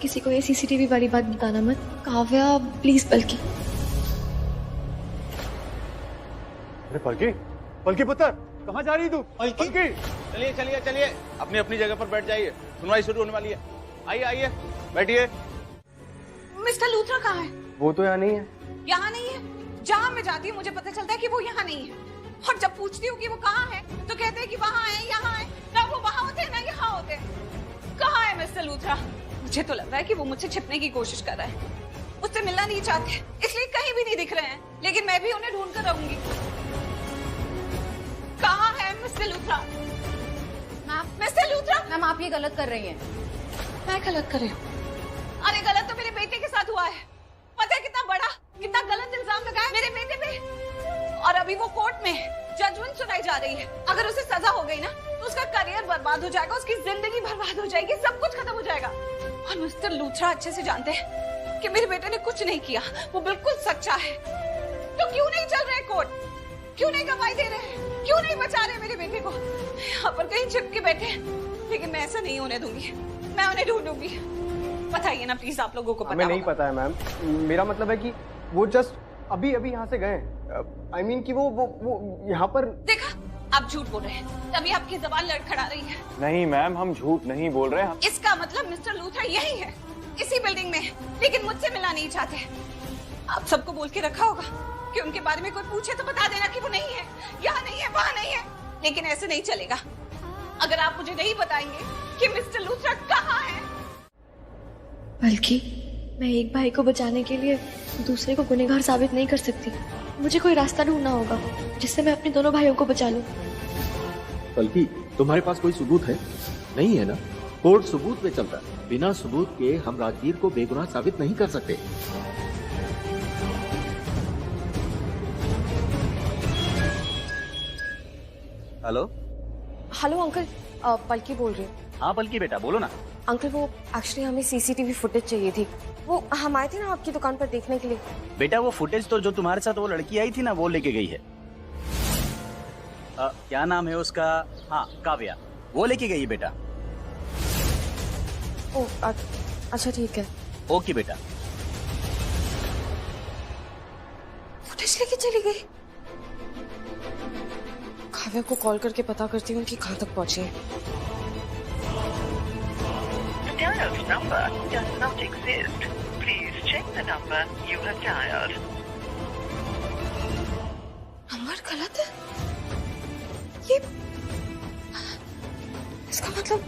किसी को ये सीसीटीवी वाली बात बताना मत। काव्या प्लीज। पलकी अरे पलकी, पलकी पुत्र कहाँ जा रही तू? पलकी चलिए चलिए चलिए, अपनी अपनी जगह पर बैठ जाइए, सुनवाई शुरू होने वाली है। आइए आइए बैठिए। मिस्टर लूथरा कहाँ है? वो तो यहाँ नहीं है। यहाँ नहीं है? जहाँ मैं जाती हूँ मुझे पता चलता है कि वो यहाँ नहीं है, और जब पूछती हूँ कि वो कहाँ है तो कहते हैं कि वहाँ है यहाँ है। ना वो वहाँ होते हैं ना यहाँ होते हैं। कहाँ है मिस्टर लूथरा? मुझे तो लग रहा है कि वो मुझसे छिपने की कोशिश कर रहा है, उससे मिलना नहीं चाहते, इसलिए कहीं भी नहीं दिख रहे हैं, लेकिन मैं भी उन्हें ढूंढ कर रहूंगी। कहाँ है mister Luthra? Mister Luthra. Ma'am आप ये गलत कर रही हैं। मैं गलत कर रही हूँ? अरे गलत तो मेरे बेटे के साथ हुआ है। पता है कितना बड़ा, कितना गलत इल्जाम लगाया मेरे बेटे पे, और अभी वो कोर्ट में जजमेंट सुनाई जा रही है। अगर उसे सजा हो गई ना तो उसका करियर बर्बाद हो जाएगा, उसकी जिंदगी बर्बाद हो जाएगी, सब कुछ खत्म हो जाएगा। और मिस्टर लूथरा अच्छे से जानते हैं कि मेरे बेटे ने कुछ नहीं किया, वो बिल्कुल सच्चा है। तो क्यों नहीं चल रहे कोर्ट? क्यों नहीं गवाही दे रहे हैं? क्यों नहीं बचा रहे मेरे बेटे को? यहाँ पर कहीं छिप के बैठे, लेकिन मैं ऐसा नहीं होने दूंगी, मैं उन्हें ढूंढूंगी। बताइए ना प्लीज, आप लोगों को पता हमें नहीं पता है मैम, मेरा मतलब है कि वो जस्ट अभी अभी यहाँ से गए। I mean कि वो यहाँ पर। देखा, आप झूठ बोल रहे हैं, तभी आपकी जबान लड़खड़ा रही है। नहीं मैम, हम झूठ नहीं बोल रहे हैं। इसका मतलब मिस्टर लूथरा यही है, इसी बिल्डिंग में, लेकिन मुझसे मिलना नहीं चाहते। आप सबको बोल के रखा होगा कि उनके बारे में कोई पूछे तो बता देना कि वो नहीं है, यहाँ नहीं है, वहाँ नहीं है, लेकिन ऐसे नहीं चलेगा। अगर आप मुझे नहीं बताएंगे कि मिस्टर लूथरा कहाँ है। बल्कि मैं एक भाई को बचाने के लिए दूसरे को गुनहगार साबित नहीं कर सकती। मुझे कोई रास्ता ढूंढना होगा जिससे मैं अपने दोनों भाइयों को बचा लूं। बल्कि तुम्हारे पास कोई सबूत है? नहीं है ना? कोर्ट सबूत पे चलता है, बिना सबूत के हम राजवीर को बेगुनाह साबित नहीं कर सकते। हेलो हेलो अंकल, पलकी बोल रही हूँ। हाँ पलकी बेटा बोलो ना। अंकल वो एक्चुअली हमें सीसीटीवी फुटेज चाहिए थी, वो हम आए थे ना आपकी दुकान पर देखने के लिए। बेटा वो फुटेज तो जो तुम्हारे साथ वो लड़की आई थी ना वो लेके गई है। क्या नाम है उसका? हाँ काव्या, वो लेके गई है बेटा। ओह अच्छा ठीक है। ओके बेटा। फुटेज लेके चली गई। काव्या को कॉल करके पता करती हूँ कि कहाँ तक पहुँचे। Dialed number does not exist. Please check the number you have dialed. Number गलत है? ये इसका मतलब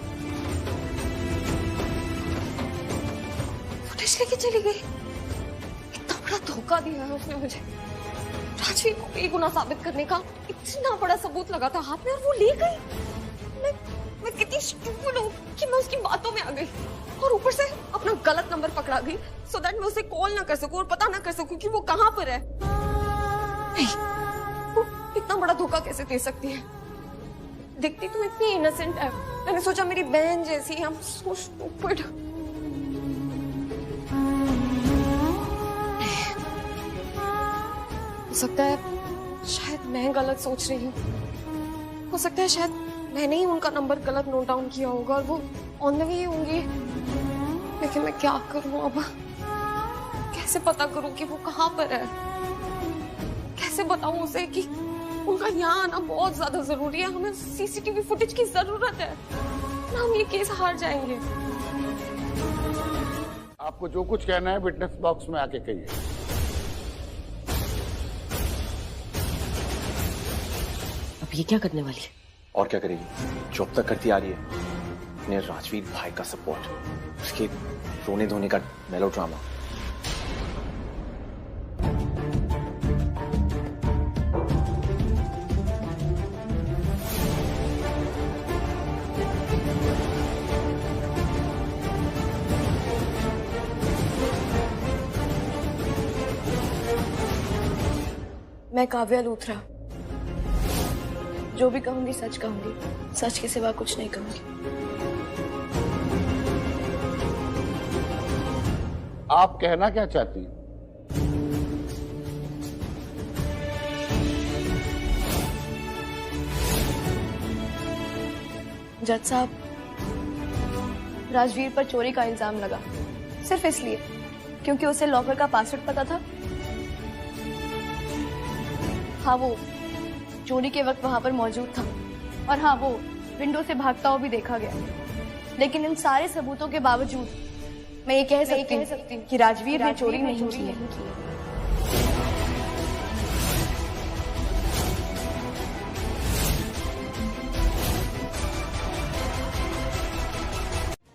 फुटेज लेके चली गई। इतना बड़ा धोखा दिया है उसने मुझे। राजवीर को बेगुनाह साबित करने का इतना बड़ा सबूत लगा था हाथ में और वो ले गई। मैं कितनी स्टूपिड हूँ कि मैं उसकी बातों में आ गई, और ऊपर से अपना गलत नंबर पकड़ा गई सो दैट मैं उसे कॉल ना कर सकूं और पता ना कर सकूं कि वो कहाँ पर है। नहीं, वो इतना बड़ा धोखा कैसे दे सकती है? दिखती तुम इतनी इनोसेंट है, मैंने सोचा मेरी बहन जैसी। I'm so stupid। हो सकता है शायद मैं गलत सोच रही हूँ, हो सकता है शायद मैंने ही उनका नंबर गलत नोट डाउन किया होगा और वो ऑन द वे होंगी। लेकिन मैं क्या करूं अब? कैसे पता करूं कि वो कहाँ पर है? कैसे बताऊं उसे कि उनका यहाँ आना बहुत ज्यादा जरूरी है, हमें सीसीटीवी फुटेज की जरूरत है, ना हम ये केस हार जाएंगे। आपको जो कुछ कहना है विटनेस बॉक्स में आके कहिए। अब ये क्या करने वाली है? और क्या करेगी? जो अब तक करती आ रही है, अपने राजवीर भाई का सपोर्ट, उसके रोने धोने का मेलोड्रामा। मैं काव्या लूथरा जो भी कहूंगी सच कहूंगी, सच के सिवा कुछ नहीं कहूंगी। आप कहना क्या चाहती हैं? जज साहब, राजवीर पर चोरी का इल्जाम लगा सिर्फ इसलिए क्योंकि उसे लॉकर का पासवर्ड पता था। हाँ, वो चोरी के वक्त वहां पर मौजूद था और हाँ, वो विंडो से भागता हुआ भी देखा गया। लेकिन इन सारे सबूतों के बावजूद मैं ये कह सकती हूँ कि राजवीर ने चोरी नहीं की है।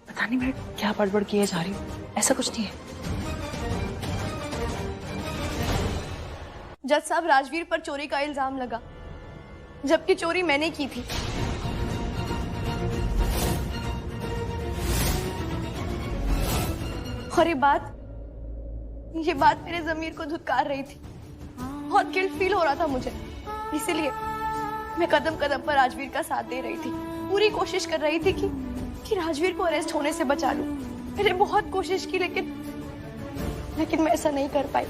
पता नहीं मैं क्या बड़बड़ किए जा रही हूँ, ऐसा कुछ नहीं है। जज साहब, राजवीर पर चोरी का इल्जाम लगा जबकि चोरी मैंने की थी। और ये बात मेरे ज़मीर को धुतकार रही थी। बहुत गिल्ट फील हो रहा था मुझे, इसीलिए मैं कदम कदम पर राजवीर का साथ दे रही थी। पूरी कोशिश कर रही थी कि राजवीर को अरेस्ट होने से बचा लूं। मैंने बहुत कोशिश की लेकिन मैं ऐसा नहीं कर पाई।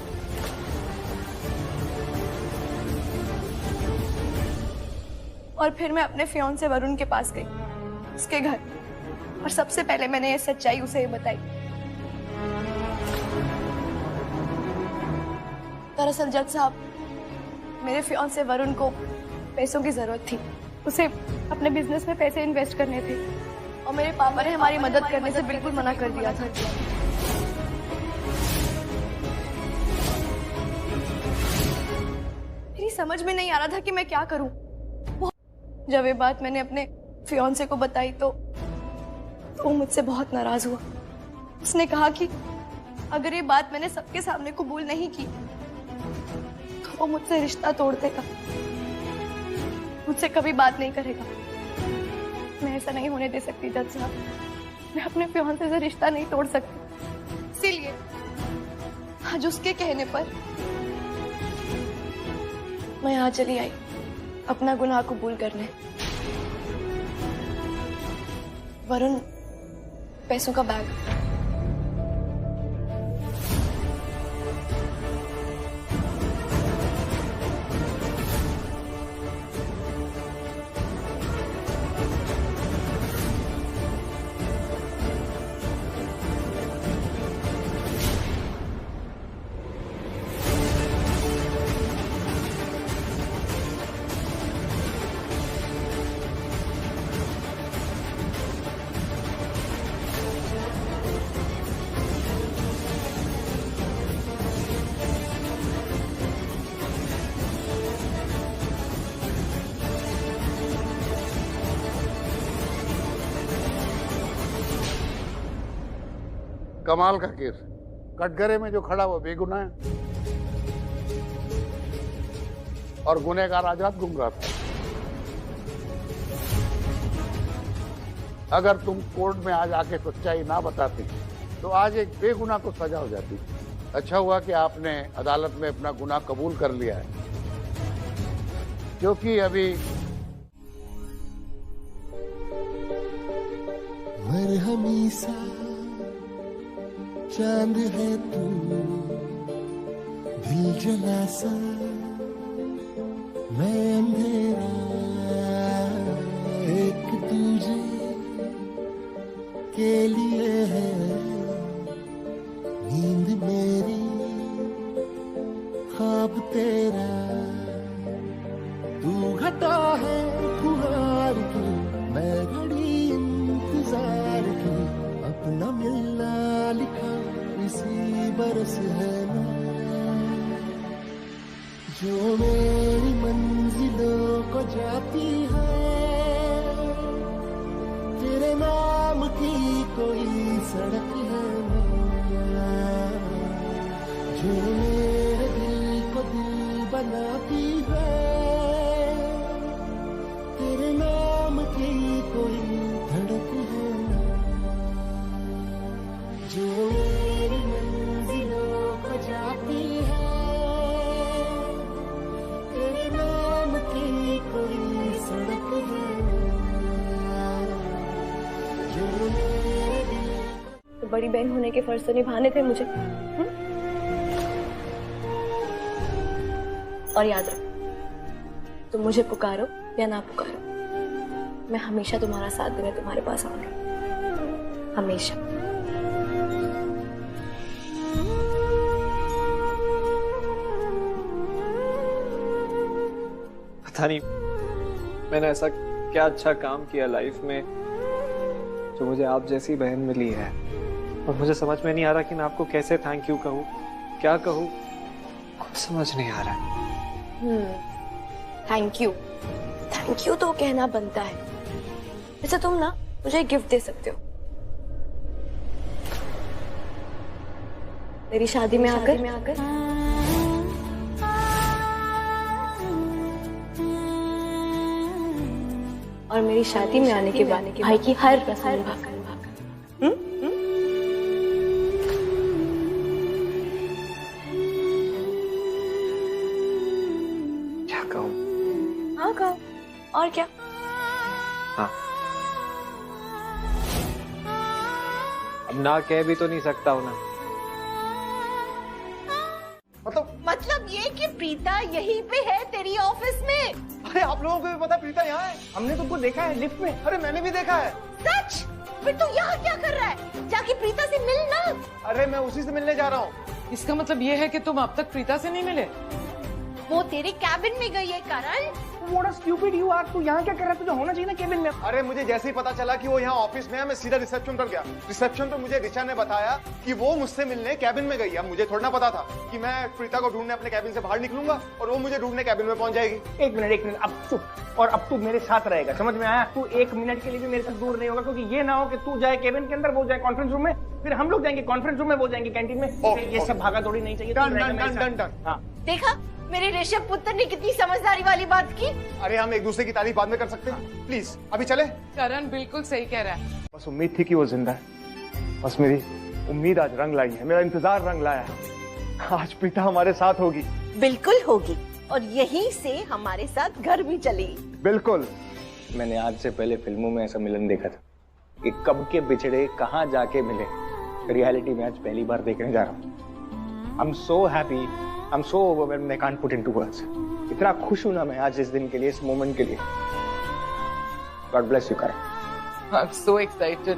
और फिर मैं अपने फियांसे वरुण के पास गई, उसके घर, और सबसे पहले मैंने ये सच्चाई उसे बताई। दरअसल जज साहब, मेरे फियांसे वरुण को पैसों की जरूरत थी। उसे अपने बिजनेस में पैसे इन्वेस्ट करने थे और मेरे पापा ने हमारी मदद करने से बिल्कुल मना कर दिया था। मेरी समझ में नहीं आ रहा था कि मैं क्या करूं। जब ये बात मैंने अपने फियांसे को बताई तो वो मुझसे बहुत नाराज हुआ। उसने कहा कि अगर ये बात मैंने सबके सामने कबूल नहीं की तो वो मुझसे रिश्ता तोड़ देगा, मुझसे कभी बात नहीं करेगा। मैं ऐसा नहीं होने दे सकती जज साहब, मैं अपने फियांसे से रिश्ता नहीं तोड़ सकती। इसीलिए आज उसके कहने पर मैं यहाँ चली आई अपना गुनाह कबूल करने। वरुण, पैसों का बैग। कमाल का केस है। कटघरे में जो खड़ा वो बेगुनाह है और गुनहगार आजाद घूम रहा था। अगर तुम कोर्ट में आज आके सच्चाई ना बताती तो आज एक बेगुनाह को सजा हो जाती। अच्छा हुआ कि आपने अदालत में अपना गुनाह कबूल कर लिया है, क्योंकि अभी मरहमी सा चांद है तू, दिल जला सा मैं अंधेरा, एक दूजे के लिए है नींद मेरी, ख्वाब तेरा। तू घटा है फुहार की, मैं घड़ी इंतजार की, अपना मिलना लिखा इसी बरस है ना, जो मेरी मंजिलों को जाती है। तेरे नाम की कोई सड़क है ना, जो मेरे दिल को दिल बनाती है। तेरे नाम की कोई धड़क है ना, जो मेरी मंजिलों को जाती है। तेरे नाम की कोई सड़क है ना, जो मेरे दिल। बड़ी बहन होने के फर्ज तो निभाने थे मुझे। और याद रख, तुम मुझे पुकारो या ना पुकारो, मैं हमेशा तुम्हारा साथ देने तुम्हारे पास आऊंगी, हमेशा। पता नहीं मैंने ऐसा क्या अच्छा काम किया लाइफ में जो मुझे आप जैसी बहन मिली है, और मुझे समझ में नहीं आ रहा कि मैं आपको कैसे थैंक यू कहूँ, क्या कहूँ, कुछ समझ नहीं आ रहा। थैंक यू तो कहना बनता है। वैसे तुम ना मुझे गिफ्ट दे सकते हो, मेरी शादी में आकर और मेरी शादी में आने के बाद भाई की हर रस्म निभाकर। क्या कहूँ? हाँ कहो, और क्या? हाँ, अब ना कह भी तो नहीं सकता हूँ ना। मतलब ये कि प्रीता यहीं पे है तेरी ऑफिस में? अरे आप लोगों को भी पता प्रीता यहाँ है? हमने तुमको देखा है लिफ्ट में। अरे मैंने भी देखा है। सच? फिर तू यहाँ क्या कर रहा है? जाके प्रीता से मिल ना। अरे मैं उसी से मिलने जा रहा हूँ। इसका मतलब ये है कि तुम अब तक प्रीता से नहीं मिले? वो तेरे कैबिन में गई है करण। What a stupid you are, तू यहाँ क्या कर रहा है? तुझे होना चाहिए ना केबिन में। अरे मुझे जैसे ही पता चला कि वो यहाँ ऑफिस में है, मैं सीधा रिसेप्शन पर गया। रिसेप्शन पर मुझे ऋचा ने बताया कि वो मुझसे मिलने कैबिन में गई है। मुझे थोड़ा ना पता था कि मैं प्रीता को ढूंढने अपने कैबिन से बाहर निकलूंगा और वो मुझे ढूंढने कैबिन में पहुंच जाएगी। एक मिनट अब चुप, और अब तू मेरे साथ रहेगा, समझ में आया? तू एक मिनट के लिए भी मेरे से दूर नहीं होगा, क्योंकि ये ना हो कि तू जाए केबिन के अंदर, वो जाए कॉन्फ्रेंस रूम में, फिर हम लोग जाएंगे कॉन्फ्रेंस रूम में, वो जाएंगे कैंटीन में। ये सब भागा दौड़ी नहीं चाहिए। डन। देखा मेरे ऋषभ पुत्र ने कितनी समझदारी वाली बात की। अरे हम एक दूसरे की तारीफ बाद में कर सकते हैं, प्लीज अभी चले। करण बिल्कुल सही कह रहा है। बस उम्मीद थी कि वो जिंदा है, बस मेरी उम्मीद आज रंग लाई है, मेरा इंतजार रंग लाया है। आज प्रीता हमारे साथ होगी। बिल्कुल होगी, और यहीं से हमारे साथ घर भी चलेगी। बिल्कुल। मैंने आज से पहले फिल्मों में ऐसा मिलन देखा था कि कब के बिछड़े कहाँ जाके मिले। रियलिटी में आज पहली बार देखने जा रहा हूँ। I am so happy, I am so overwhelmed, I can't put into words. इतना खुश हूं ना मैं आज इस दिन के लिए, इस मोमेंट के लिए। God bless you Karan. I am so excited.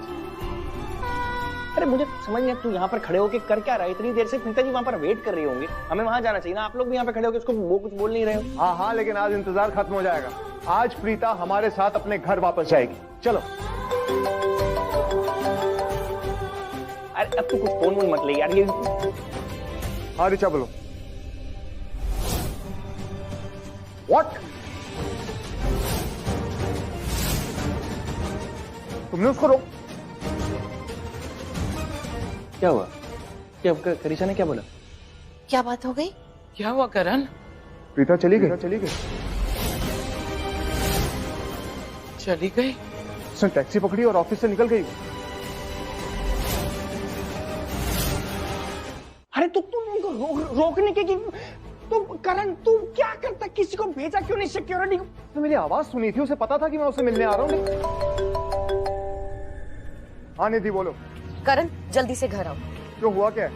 अरे मुझे समझ नहीं, तू यहाँ पर खड़े होके कर क्या रहा है? इतनी देर से प्रीता जी वहाँ पर वेट कर रही होंगी, हमें वहाँ जाना चाहिए ना। आप लोग भी यहाँ पे खड़े होके उसको वो कुछ बोल नहीं रहे हो। हाँ हाँ, लेकिन आज इंतजार खत्म हो जाएगा। आज प्रीता हमारे साथ अपने घर वापस जाएगी। चलो। अरे अब तू कुछ फोन मत ले यार। ये हाँ ऋचा बोलो। What? तुमने उसको रोक? क्या हुआ? क्या करिशा ने क्या बोला? क्या बात हो गई? क्या हुआ करण? प्रीता चली गई। चली गई? उसने टैक्सी पकड़ी और ऑफिस से निकल गई। अरे तो तुम उनको रोकने के तो करण तू क्या करता? किसी को भेजा क्यों नहीं सिक्योरिटी को? तो मेरी आवाज सुनी थी, उसे पता था कि मैं उससे मिलने आ रहा हूँ। हाँ निधि बोलो। करण जल्दी से घर आओ। क्यों, हुआ क्या है?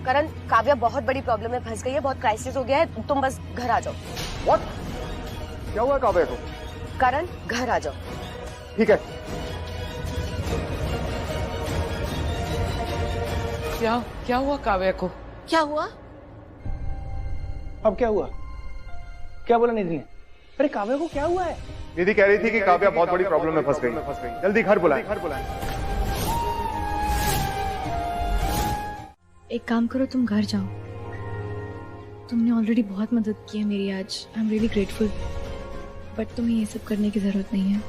करण काव्या बहुत बड़ी प्रॉब्लम में फंस गई है, बहुत क्राइसिस हो गया है, तुम बस घर आ जाओ। What? क्या हुआ काव्या को? करण घर आ जाओ। ठीक है। क्या हुआ काव्या को? क्या हुआ? अब क्या हुआ? क्या बोला निधि ने? अरे काव्या को क्या हुआ है? निधि कह रही थी कि काव्या बहुत बड़ी प्रॉब्लम में फंस गई। जल्दी घर बुलाएं। एक काम करो, तुम घर जाओ। तुमने ऑलरेडी बहुत मदद की है मेरी आज। आई एम रियली ग्रेटफुल, बट तुम्हें ये सब करने की जरूरत नहीं है।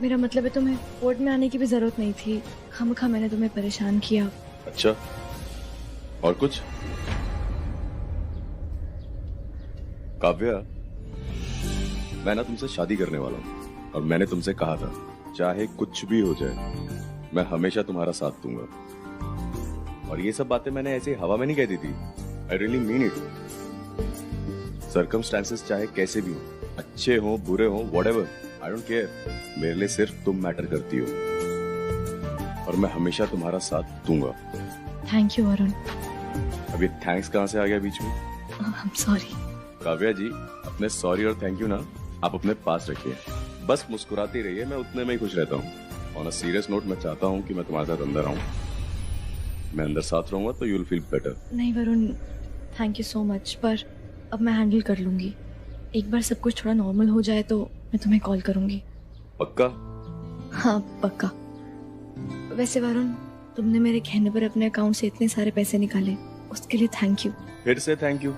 मेरा मतलब है तुम्हें कोर्ट में आने की भी जरूरत नहीं थी। खामखा मैंने तुम्हें परेशान किया। अच्छा, और कुछ? काव्या, मैं ना तुमसे शादी करने वाला हूँ और मैंने तुमसे कहा था चाहे कुछ भी हो जाए मैं हमेशा तुम्हारा साथ दूंगा। और ये सब बातें मैंने ऐसे हवा में नहीं कह दी थी। I really mean it. Circumstances चाहे कैसे भी हो, अच्छे हो बुरे हो, व्हाटएवर, आई डोंट केयर। मेरे लिए सिर्फ तुम मैटर करती हो। और मैं हमेशा तुम्हारा साथ दूंगा। Thank you Varun. अब ये थैंक्स कहाँ से आ गया बीच में? I am sorry. Kavya ji, अपने सॉरी और थैंक यू ना आप अपने पास रखिए, बस मुस्कुराती रहिए, मैं उतने में ही खुश रहता हूँ। ऑन अ सीरियस नोट, मैं चाहता हूँ कि मैं तुम्हारे साथ अंदर आऊँ, मैं अंदर साथ रहूंगा तो यू विल फील बेटर। नहीं Varun, thank you so much, पर अब मैं हैंडल कर लूंगी। एक बार सब कुछ थोड़ा नॉर्मल हो जाए तो मैं तुम्हें कॉल करूंगी। पक्का? हाँ पक्का। वैसे वरुण, तुमने मेरे कहने पर अपने अकाउंट से इतने सारे पैसे निकाले, उसके लिए थैंक यू। फिर से थैंक यू?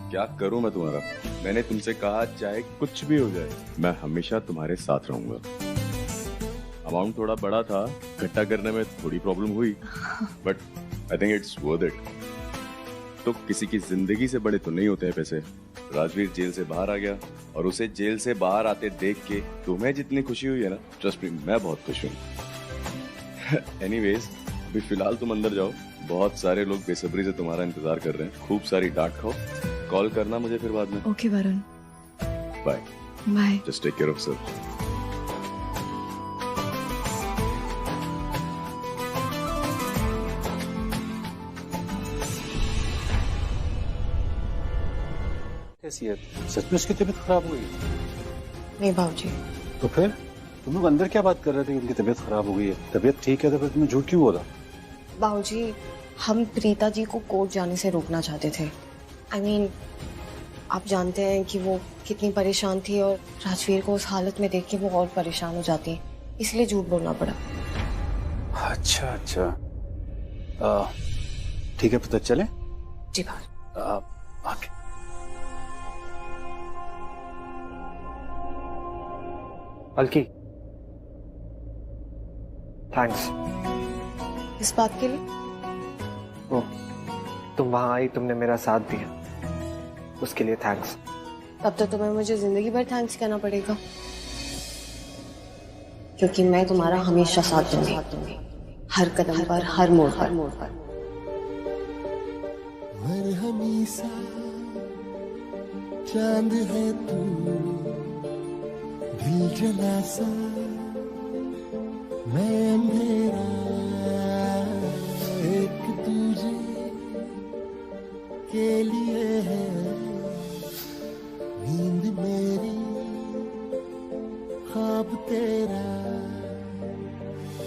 क्या करूं मैं तुम्हारा? मैंने तुमसे कहा चाहे कुछ भी हो जाए मैं हमेशा तुम्हारे साथ रहूंगा। अमाउंट थोड़ा बड़ा था, इकट्ठा करने में थोड़ी प्रॉब्लम हुई, but I think it's worth it. तो किसी की जिंदगी से बड़े तो नहीं होते हैं पैसे। राजवीर जेल से बाहर आ गया और उसे जेल से बाहर आते देख के तुम्हें जितनी खुशी हुई है ना, ट्रस्ट मी मैं बहुत खुश हूँ। एनीवेज, अभी फिलहाल तुम अंदर जाओ, बहुत सारे लोग बेसब्री से तुम्हारा इंतजार कर रहे हैं। खूब सारी डांट खाओ, कॉल करना मुझे फिर बाद में। Okay Varun, bye bye. Just take care of self. कैसी है? सच में उसकी तबीयत खराब हुई? नहीं बाबूजी। तो फिर तुम लोग अंदर क्या बात कर रहे थे कि उनकी तबीयत खराब हो गई है? तबीयत ठीक है तो फिर तुम्हें झूठ क्यों बोला? बाबूजी, हम प्रीता जी को कोर्ट जाने से रोकना चाहते थे। I mean, आप जानते हैं कि वो कितनी परेशान थी और राजवीर को उस हालत में देख के वो और परेशान हो जाती है, इसलिए झूठ बोलना पड़ा। अच्छा अच्छा, ठीक है, पता चले? जी बाबू। आके अलकी, थैंक्स। इस बात के लिए? ओ, तुम वहां आई, तुमने मेरा साथ दिया, उसके लिए थैंक्स। तब तो तुम्हें मुझे जिंदगी भर थैंक्स कहना पड़ेगा, क्योंकि मैं तुम्हारा हमेशा साथ दूंगी, हर कदम पर, हर मोड़ पर। मरहमी सा चांद है तू, दिल जला सा मैं अंधेरा, एक तुझे के लिए है नींद मेरी, ख्वाब तेरा।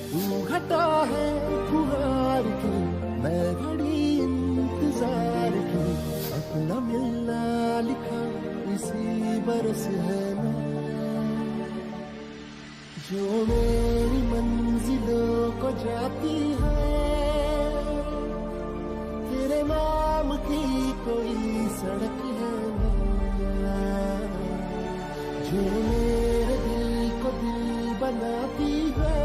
तू हटा है फुहार की, मैं घड़ी इंतजार की, अपना मिलना लिखा इसी बरस है ना, जो मेरी मंजिलों को जाती है, तेरे नाम की कोई सड़क है ना, जो मेरे दिल को दिल बनाती है,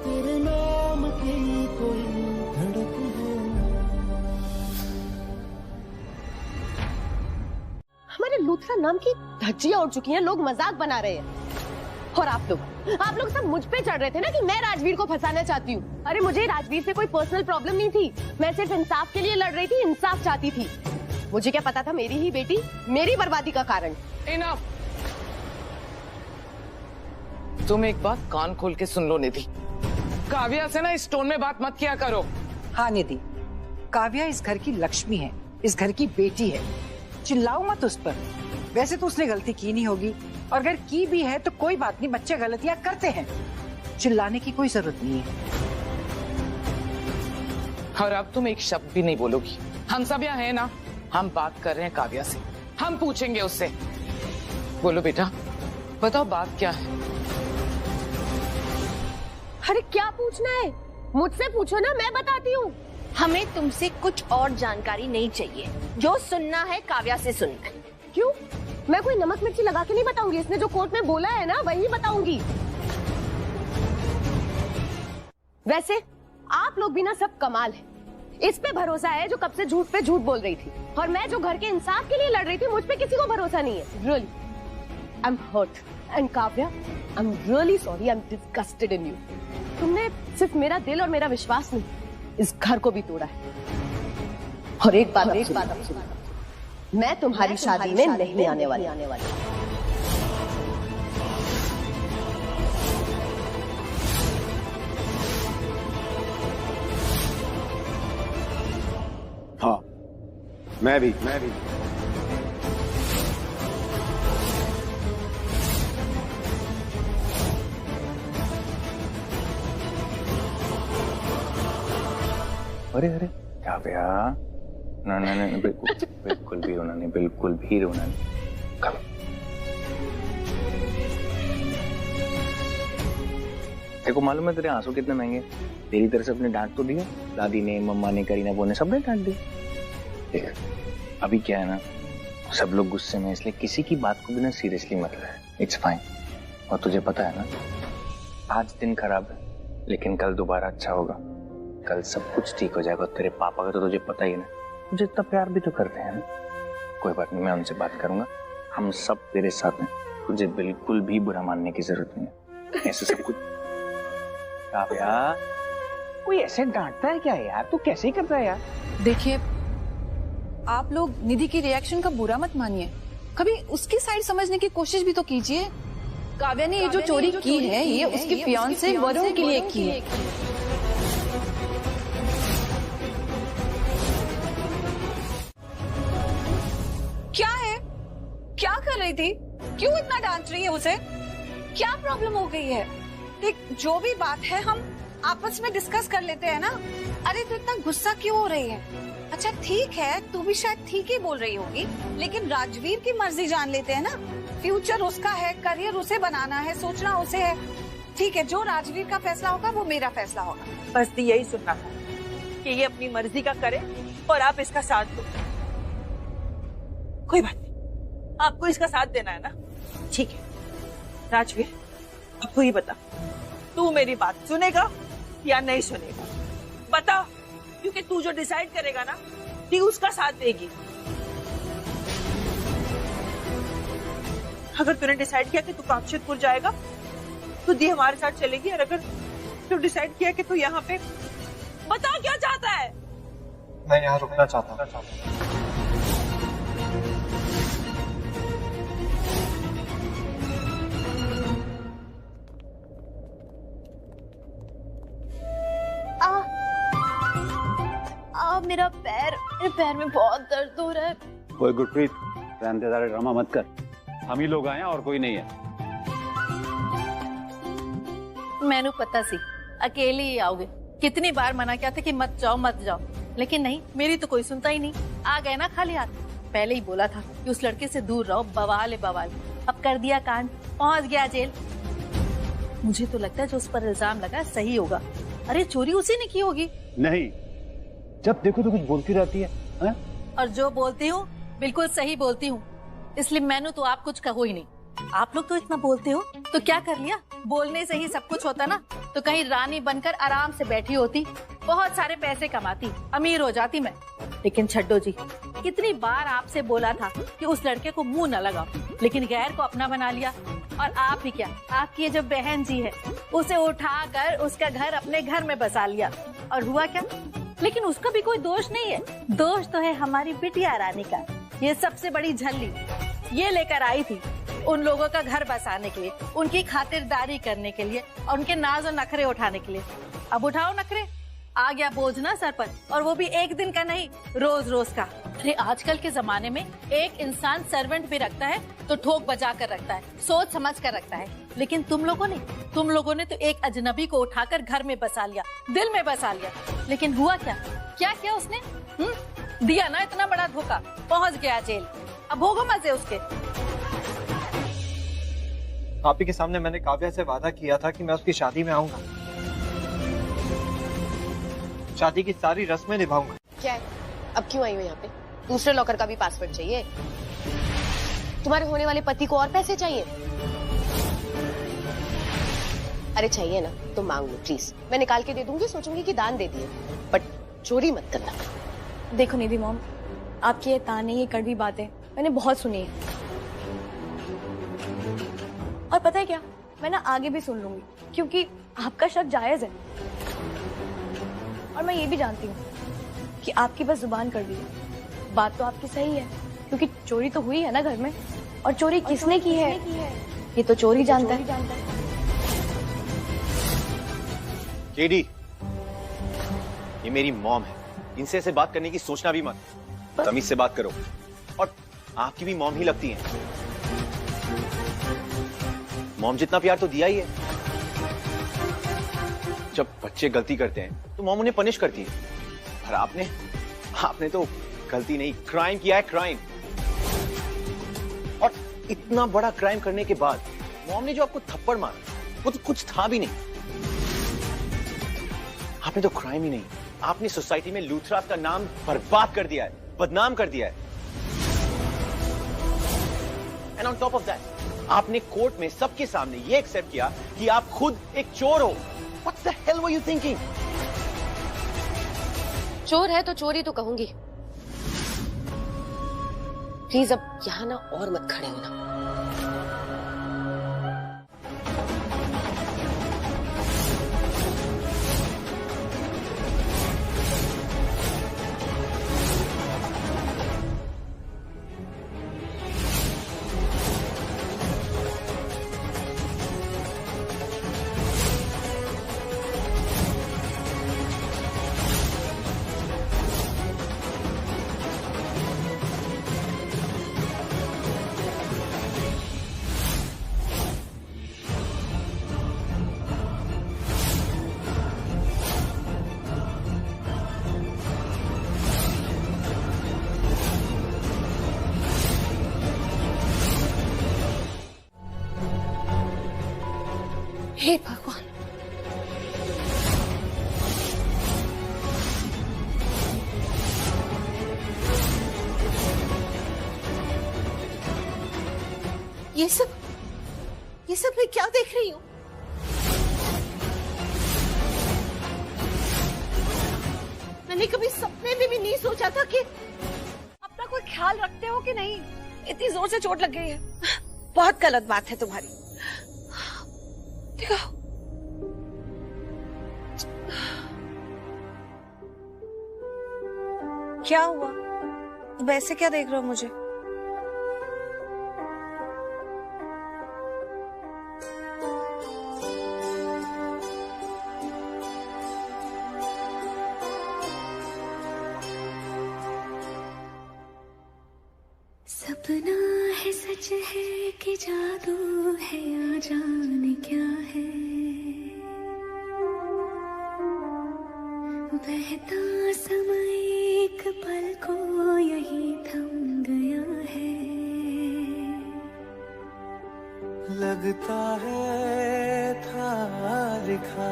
तेरे नाम की कोई धड़क है ना। हमारे लूथरा नाम की धज्जियां उड़ चुकी हैं, लोग मजाक बना रहे हैं। और आप लोग सब मुझ पे चढ़ रहे थे ना कि मैं राजवीर को फंसाना चाहती हूँ। अरे मुझे राजवीर से कोई पर्सनल प्रॉब्लम नहीं थी, मैं सिर्फ इंसाफ के लिए लड़ रही थी, इंसाफ चाहती थी। मुझे क्या पता था मेरी ही बेटी मेरी बर्बादी का कारण। इनफ। तुम एक बात कान खोल के सुन लो निधि, काव्या से ना इस टोन में बात मत किया करो। हाँ निधि, काव्या इस घर की लक्ष्मी है, इस घर की बेटी है, चिल्लाओ मत उस पर। वैसे तो उसने गलती की नहीं होगी, और अगर की भी है तो कोई बात नहीं, बच्चे गलतियां करते हैं, चिल्लाने की कोई जरूरत नहीं है। और अब तुम एक शब्द भी नहीं बोलोगी। हम सब यहाँ हैं ना, हम बात कर रहे हैं काव्या से, हम पूछेंगे उससे। बोलो बेटा, बताओ बात क्या है? अरे क्या पूछना है, मुझसे पूछो ना, मैं बताती हूँ। हमें तुमसे कुछ और जानकारी नहीं चाहिए, जो सुनना है काव्या से सुनना है। क्यों? मैं कोई नमक मिर्ची लगा के नहीं बताऊंगी, इसने जो कोर्ट में बोला है ना वही बताऊंगी। वैसे आप लोग भी ना सब कमाल है, इस पे भरोसा है जो कब से झूठ पे झूठ बोल रही थी, और मैं जो घर के इंसाफ के लिए लड़ रही थी, मुझ पे किसी को भरोसा नहीं है। Really I am hurt, and Kavya I am really sorry, I am disgusted in you. तुमने सिर्फ मेरा दिल और मेरा विश्वास नहीं, इस घर को भी तोड़ा है। और एक बात मैं तुम्हारी शादी में नहीं आने वाली। मैं भी अरे क्या भैया, नहीं बिल्कुल भी रोना नहीं, बिल्कुल भी रोना नहीं। कब तेरे को मालूम है तेरे आंसू कितने महंगे? तेरी तरफ से अपने डांट तो दिए, दादी ने, मम्मा ने, करीना वो ने, सबने डांट दी। देख अभी क्या है ना, सब लोग गुस्से में, इसलिए किसी की बात को भी ना सीरियसली मत ले। It's fine. और तुझे पता है ना, आज दिन खराब है लेकिन कल दोबारा अच्छा होगा। कल सब कुछ ठीक हो जाएगा। तेरे पापा का तो तुझे पता ही है ना, मुझे इतना प्यार भी तो करते हैं ना। कोई बात नहीं, मैं उनसे बात करूंगा। हम सब तेरे साथ हैं, तुझे बिल्कुल भी बुरा मानने की जरूरत नहीं है। ऐसे सब कुछ काव्या, कोई ऐसे डांटता है क्या यार? तू कैसे ही करता है यार? देखिए, आप लोग निधि की रिएक्शन का बुरा मत मानिए, कभी उसकी साइड समझने की कोशिश भी तो कीजिए। काव्या ने ये जो चोरी की है, ये उसके फियांसे वरुण के लिए की है। क्या है? क्या कर रही थी? क्यों इतना डांट रही है उसे? क्या प्रॉब्लम हो गई है? देख, जो भी बात है हम आपस में डिस्कस कर लेते हैं ना। अरे तो इतना गुस्सा क्यों हो रही है? अच्छा ठीक है, तू भी शायद ठीक ही बोल रही होगी, लेकिन राजवीर की मर्जी जान लेते हैं ना। फ्यूचर उसका है, करियर उसे बनाना है, सोचना उसे है। ठीक है, जो राजवीर का फैसला होगा वो मेरा फैसला होगा। बस यही सुनना था कि ये अपनी मर्जी का करे और आप इसका साथ दो। कोई बात नहीं, आपको इसका साथ देना है ना, ठीक है। राजवीर, अब तू ही बता, तू मेरी बात सुनेगा या नहीं सुनेगा? बता, क्योंकि तू जो डिसाइड करेगा ना, दी उसका साथ देगी। अगर तूने डिसाइड किया कि तू कामशेदपुर जाएगा तो दी हमारे साथ चलेगी, और अगर तू डिसाइड किया कि तू यहाँ पे, बता क्या चाहता है? मैं यहाँ रुकना चाहता हूँ। मेरा पैर में बहुत दर्द हो रहा है। कोई गुरप्रीत, रहने दे, ड्रामा मत कर। हम ही लोग आए हैं और कोई नहीं है। मैनू पता सी अकेले ही आओगे। कितनी बार मना किया था कि मत जाओ, लेकिन नहीं, मेरी तो कोई सुनता ही नहीं। आ गए ना खाली हाथ। पहले ही बोला था कि उस लड़के से दूर रहो, बवाल है बवाल। अब कर दिया कांड, पहुंच गया जेल। मुझे तो लगता है जो उस पर इल्जाम लगा सही होगा। अरे चोरी उसी ने की होगी। नहीं, जब देखो तो कुछ बोलती रहती है। और जो बोलती हूँ बिल्कुल सही बोलती हूँ, इसलिए मैंने तो आप कुछ कहो ही नहीं। आप लोग तो इतना बोलते हो तो क्या कर लिया? बोलने से ही सब कुछ होता ना, तो कहीं रानी बनकर आराम से बैठी होती, बहुत सारे पैसे कमाती, अमीर हो जाती मैं। लेकिन छड्डो जी, कितनी बार आपसे बोला था कि उस लड़के को मुंह न लगाओ, लेकिन गैर को अपना बना लिया। और आप ही क्या, आपकी ये जो बहन जी है, उसे उठाकर उसका घर अपने घर में बसा लिया। और हुआ क्या? लेकिन उसका भी कोई दोष नहीं है। दोष तो है हमारी बिटिया रानी का। ये सबसे बड़ी झल्ली ये लेकर आई थी उन लोगों का घर बसाने के लिए, उनकी खातिरदारी करने के लिए और उनके नाज और नखरे उठाने के लिए। अब उठाओ नखरे, आ गया बोझ ना सर पर, और वो भी एक दिन का नहीं, रोज रोज का। अरे आजकल के जमाने में एक इंसान सर्वेंट भी रखता है तो ठोक बजा कर रखता है, सोच समझ कर रखता है। लेकिन तुम लोगों ने तो एक अजनबी को उठाकर घर में बसा लिया, दिल में बसा लिया। लेकिन हुआ क्या? क्या किया उसने? दिया ना इतना बड़ा धोखा, पहुंच गया जेल। अब भोगो मजे उसके। आप ही के सामने मैंने काव्या से वादा किया था कि मैं उसकी शादी में आऊंगा, शादी की सारी रस्में निभाऊंगा। क्या है, अब क्यों आई हो यहाँ पे? दूसरे लॉकर का भी पासवर्ड चाहिए? तुम्हारे होने वाले पति को और पैसे चाहिए? अरे चाहिए ना तो मांग लो प्लीज, मैं निकाल के दे दूंगी, सोचूंगी कि दान दे दिए, बट चोरी मत करना। देखो निधि मॉम, आपकी ये ताने, ये कड़वी बातें मैंने बहुत सुनी है, और पता है क्या, मैं ना आगे भी सुन लूंगी, क्योंकि आपका शक जायज है। और मैं ये भी जानती हूँ कि आपकी बस जुबान कर दी है। बात तो आपकी सही है, क्योंकि चोरी तो हुई है ना घर में, और चोरी किसने की है ये तो चोरी जानता है। केडी, ये मेरी मॉम है, इनसे ऐसे बात करने की सोचना भी मत। तमीज से बात करो। और आपकी भी मॉम ही लगती है। मॉम जितना प्यार तो दिया ही है। जब बच्चे गलती करते हैं तो मॉम उन्हें पनिश करती है, पर आपने तो गलती नहीं, क्राइम किया है, क्राइम। और इतना बड़ा क्राइम करने के बाद मॉम ने जो आपको थप्पड़ मारा वो तो कुछ था भी नहीं। आपने तो क्राइम ही नहीं, आपने सोसाइटी में लूथरास का नाम बर्बाद कर दिया है, बदनाम कर दिया है। And on top of that आपने कोर्ट में सबके सामने ये एक्सेप्ट किया कि आप खुद एक चोर हो। What the hell were you thinking? चोर है तो चोरी तो कहूंगी। प्लीज अब यहाँ ना और मत खड़े होना। हे भगवान, ये सब मैं क्या देख रही हूँ? मैंने कभी सपने में भी नहीं सोचा था कि अपना कोई ख्याल रखते हो कि नहीं? इतनी जोर से चोट लग गई है, बहुत गलत बात है तुम्हारी। देखो क्या हुआ, वैसे क्या देख रहे हो मुझे? सपना है सच है कि जादू है, आ जाने क्या है। बहता समय एक पल को यही थम गया है। लगता है था लिखा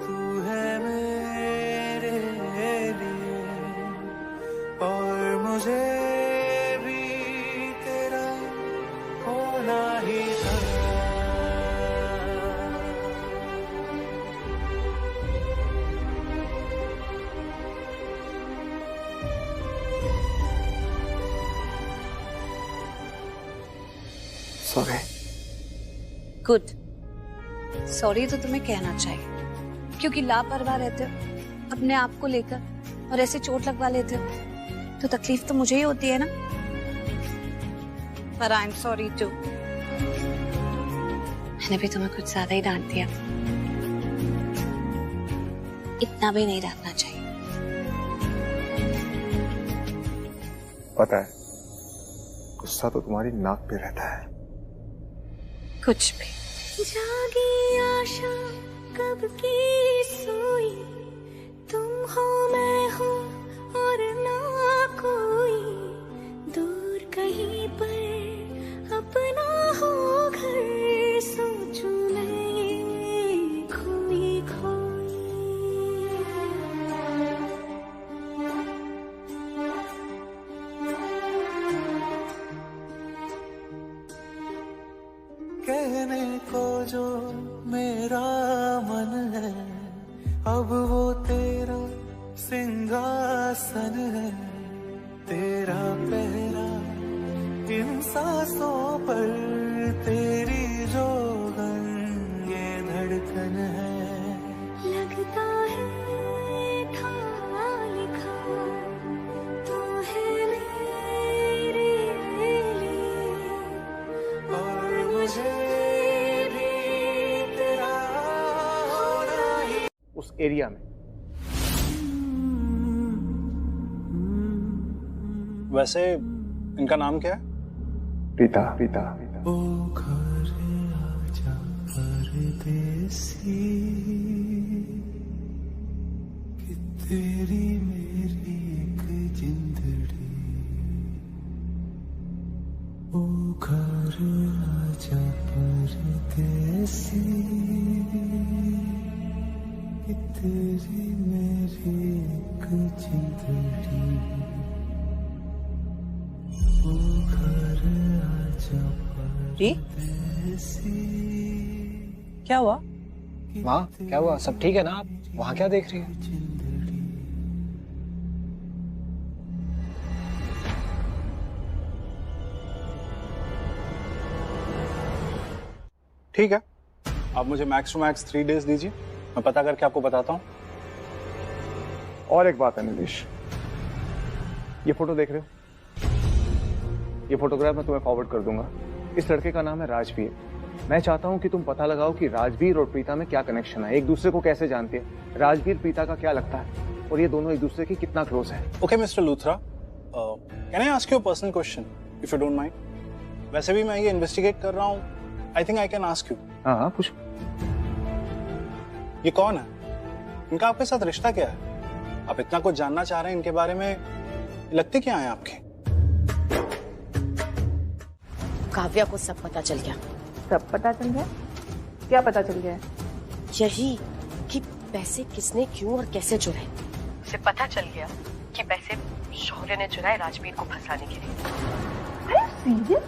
तू है मेरे लिए, और मुझे सॉरी। गुड, सॉरी तो तुम्हें कहना चाहिए, क्योंकि लापरवाह रहते हो अपने आप को लेकर और ऐसे चोट लगवा लेते हो तो तकलीफ तो मुझे ही होती है ना। पर आई एम सॉरी टू। मैंने भी तुम्हें कुछ ज्यादा ही डांट दिया, इतना भी नहीं डांटना चाहिए। पता है गुस्सा तो तुम्हारी नाक पे रहता है। कुछ भी। जागी आशा कब की सोई, तुम हो मैं हो और ना कोई, दूर कहीं पर अपना हो घर, सोचूं मैं ये खोई खोई। कहने को जो मेरा मन है, अब वो तेरा सिंहासन है। तेरा पहरा इन सांसों पर, तेरी जो ये धड़कन है। लगता है था लिखा तू है मेरे लिए, और मुझे उस एरिया में वैसे इनका नाम क्या है? प्रीता। प्रीता। तेरी मेरी एक जिंदड़ी ओ घर आजा परदेसी तेरी मेरी एक जिंदड़ी ओ घर आजा परदेसी। क्या हुआ माँ? क्या हुआ? सब ठीक है ना? आप वहाँ क्या देख रही हैं? ठीक है, आप मुझे मैक्स टू मैक्स 3 डेज दीजिए, मैं पता करके आपको बताता हूँ। और एक बात है नीलेश, ये फोटो देख रहे हो? ये फोटोग्राफ मैं तुम्हें फॉरवर्ड कर दूंगा। इस लड़के का नाम है राजवीर। मैं चाहता हूं कि तुम पता लगाओ कि राजवीर और प्रीता में क्या कनेक्शन है, एक दूसरे को कैसे जानते हैं, राजवीर प्रीता का क्या लगता है और ये दोनों एक दूसरे के कितना क्लोज है। Okay mister Luthra, can I ask you a personal question if you don't mind? वैसे भी मैं ये इन्वेस्टिगेट कर रहा हूँ, I think I can ask you. हाँ पूछो। ये कौन है? इनका आपके साथ रिश्ता क्या है? आप इतना कुछ जानना चाह रहे हैं इनके बारे में, लगते क्या है आपके? काव्या को सब पता चल गया। सब पता चल गया? क्या पता चल गया? यही कि पैसे किसने, क्यों और कैसे चुराए। उसे पता चल गया कि पैसे शौर्य ने चुराए राजवीर को फंसाने के लिए। अरे सीरियस?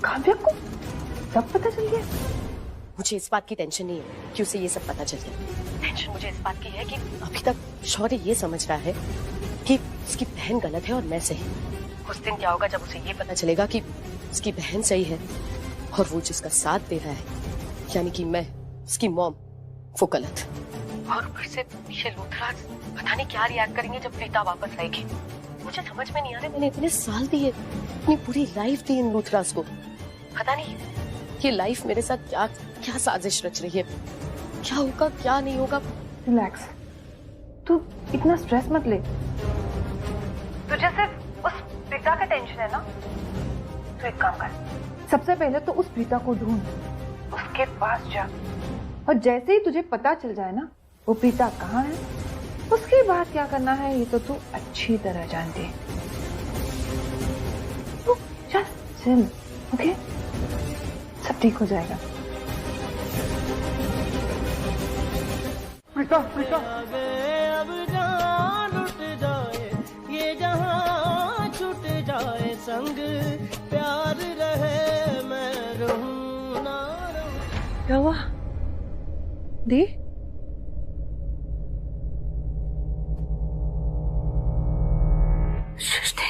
काव्या को सब पता चल गया? मुझे इस बात की टेंशन नहीं है कि उसे ये सब पता चल गया। टेंशन मुझे इस बात की है कि अभी तक शौर्य ये समझ रहा है कि उसकी बहन गलत है और मैं सही। उस दिन क्या होगा जब उसे ये पता चलेगा कि उसकी बहन सही है और वो जिसका साथ दे रहा है, यानी कि मैं, उसकी मॉम, वो गलत। और फिर से ये लूथरा पता नहीं क्या रिएक्ट करेंगे जब प्रीता वापस आएगी। मुझे समझ में नहीं आ रहा, मैंने इतने साल दिए, अपनी पूरी लाइफ दी इन लूथरास को। पता नहीं ये लाइफ मेरे साथ क्या क्या साजिश रच रही है, क्या होगा क्या नहीं होगा। रिलैक्स, तू इतना स्ट्रेस मत ले। तुझे सिर्फ उस प्रीता का टेंशन है ना? तो एक काम कर, सबसे पहले तो उस प्रीता को ढूंढ, उसके पास जा, और जैसे ही तुझे पता चल जाए ना वो प्रीता कहाँ है, उसके बाद क्या करना है ये तो तू अच्छी तरह जानती है। तू जस्ट चिल, ओके? सब ठीक हो जाएगा। प्रीता, प्रीता। अब जान उठ जाए, ये जहां छूट जाए, संग प्यार रहे, मैं रहूं ना रहूं। क्या हुआ दी? सृष्टि,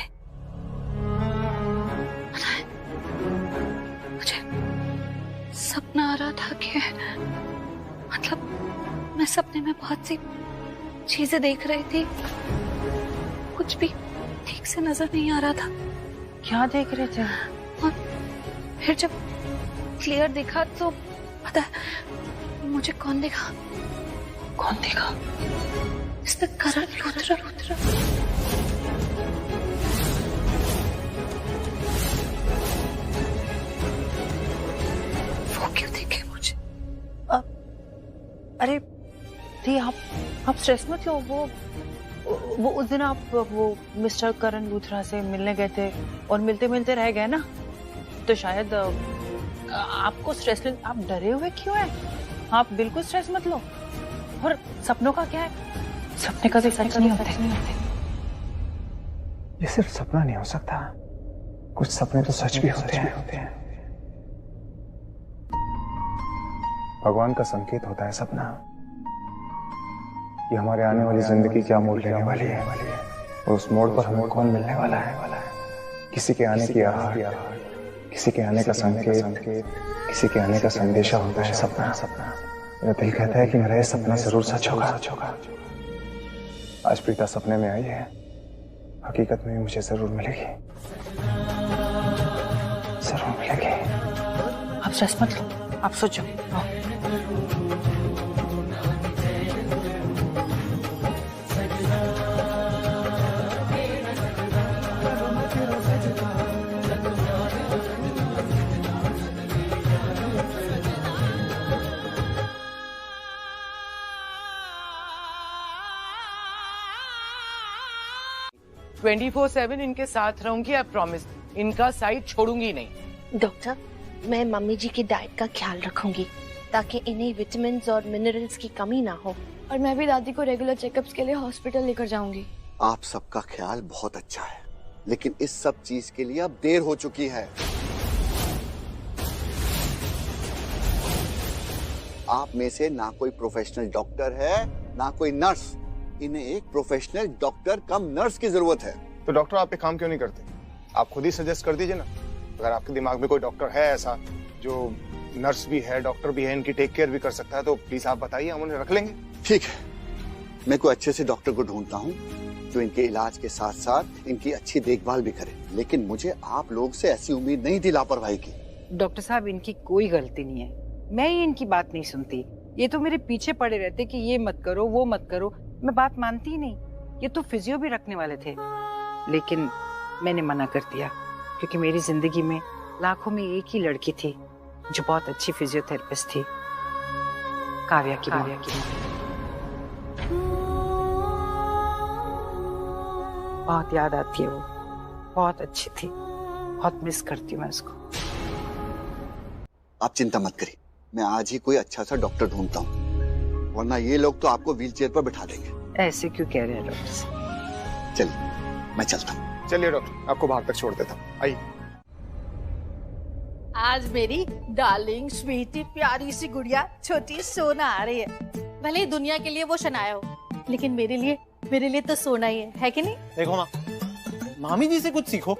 मुझे सपना आ रहा था कि मतलब मैं सपने में बहुत सी चीजें देख रही थी, कुछ भी ठीक से नजर नहीं आ रहा था। क्या देख रहे थे? और फिर जब क्लियर दिखा तो पता है मुझे कौन देखा? कौन देखा? इसमें करण लूथरा। वो क्यों देखे मुझे? अरे दी, आप स्ट्रेस मत लो। वो उस दिन आप वो मिस्टर करण लूथरा से मिलने गए थे और मिलते मिलते रह गए ना, तो शायद आपको स्ट्रेस ले। आप डरे हुए क्यों हैं? आप बिल्कुल स्ट्रेस मत लो। और सपनों का क्या है? सपने का तो सच नहीं होता। ये सिर्फ सपना नहीं हो सकता, कुछ सपने तो सच भी होते हैं। भगवान का संकेत होता है सपना। ये हमारे आने वाली जिंदगी क्या मोड़ लेने वाली है और उस मोड़ पर हमें कौन मिलने वाला है। किसी के आने की आहट, किसी के आने का संकेत, किसी के आने का संदेशा होता है सपना। मेरा दिल कहता है कि मेरा ये सपना जरूर सच होगा। आज प्रीता सपने में आई है, हकीकत में मुझे जरूर मिलेगी, जरूर मिलेगी। आप स्ट्रेस मत लो, आप सोचो। 24/7 इनके साथ रहूंगी, आई प्रॉमिस। इनका साइड छोड़ूंगी नहीं। डॉक्टर, मैं मम्मी जी की डाइट का ख्याल रखूंगी ताकि इन्हें विटामिन्स और मिनरल्स की कमी ना हो, और मैं भी दादी को रेगुलर चेकअप्स के लिए हॉस्पिटल लेकर जाऊंगी। आप सबका ख्याल बहुत अच्छा है, लेकिन इस सब चीज के लिए अब देर हो चुकी है। आप में से ना कोई प्रोफेशनल डॉक्टर है ना कोई नर्स। इन्हें एक प्रोफेशनल डॉक्टर कम नर्स की जरूरत है। तो डॉक्टर आप एक काम क्यों नहीं करते? आप खुद ही सजेस्ट कर दीजिए ना। अगर आपके दिमाग में कोई डॉक्टर है ऐसा जो नर्स भी है, डॉक्टर भी है, इनकी टेक केयर भी कर सकता है, तो प्लीज आप बताइए, हम उन्हें रख लेंगे। ठीक है, मैं कोई अच्छे से डॉक्टर को ढूंढता हूँ जो इनके इलाज के साथ साथ इनकी अच्छी देखभाल भी करे। लेकिन मुझे आप लोग से ऐसी उम्मीद नहीं थी लापरवाही की। डॉक्टर साहब, इनकी कोई गलती नहीं है। मैं ही इनकी बात नहीं सुनती। ये तो मेरे पीछे पड़े रहते कि ये मत करो वो मत करो, मैं बात मानती ही नहीं। ये तो फिजियो भी रखने वाले थे, लेकिन मैंने मना कर दिया क्योंकि मेरी जिंदगी में लाखों में एक ही लड़की थी जो बहुत अच्छी फिजियोथेरेपिस्ट थी, काव्या की। बहुत याद आती है वो, बहुत अच्छी थी, बहुत मिस करती हूँ मैं उसको। आप चिंता मत करिए, मैं आज ही कोई अच्छा सा डॉक्टर ढूंढता हूँ, वरना ये लोग तो आपको व्हीलचेयर पर बिठा देंगे। ऐसे क्यों कह रहे हैं डॉक्टर साहब? चलिए मैं चलता हूँ। चलिए डॉक्टर, आपको बाहर तक छोड़ देता हूँ, आइए। आज मेरी डार्लिंग स्वीटी प्यारी सी गुड़िया छोटी सोना आ रही है। भले ही दुनिया के लिए वो शनाया हो, लेकिन मेरे लिए तो सोना ही है कि नहीं? देखो माँ, मामी जी से कुछ सीखो।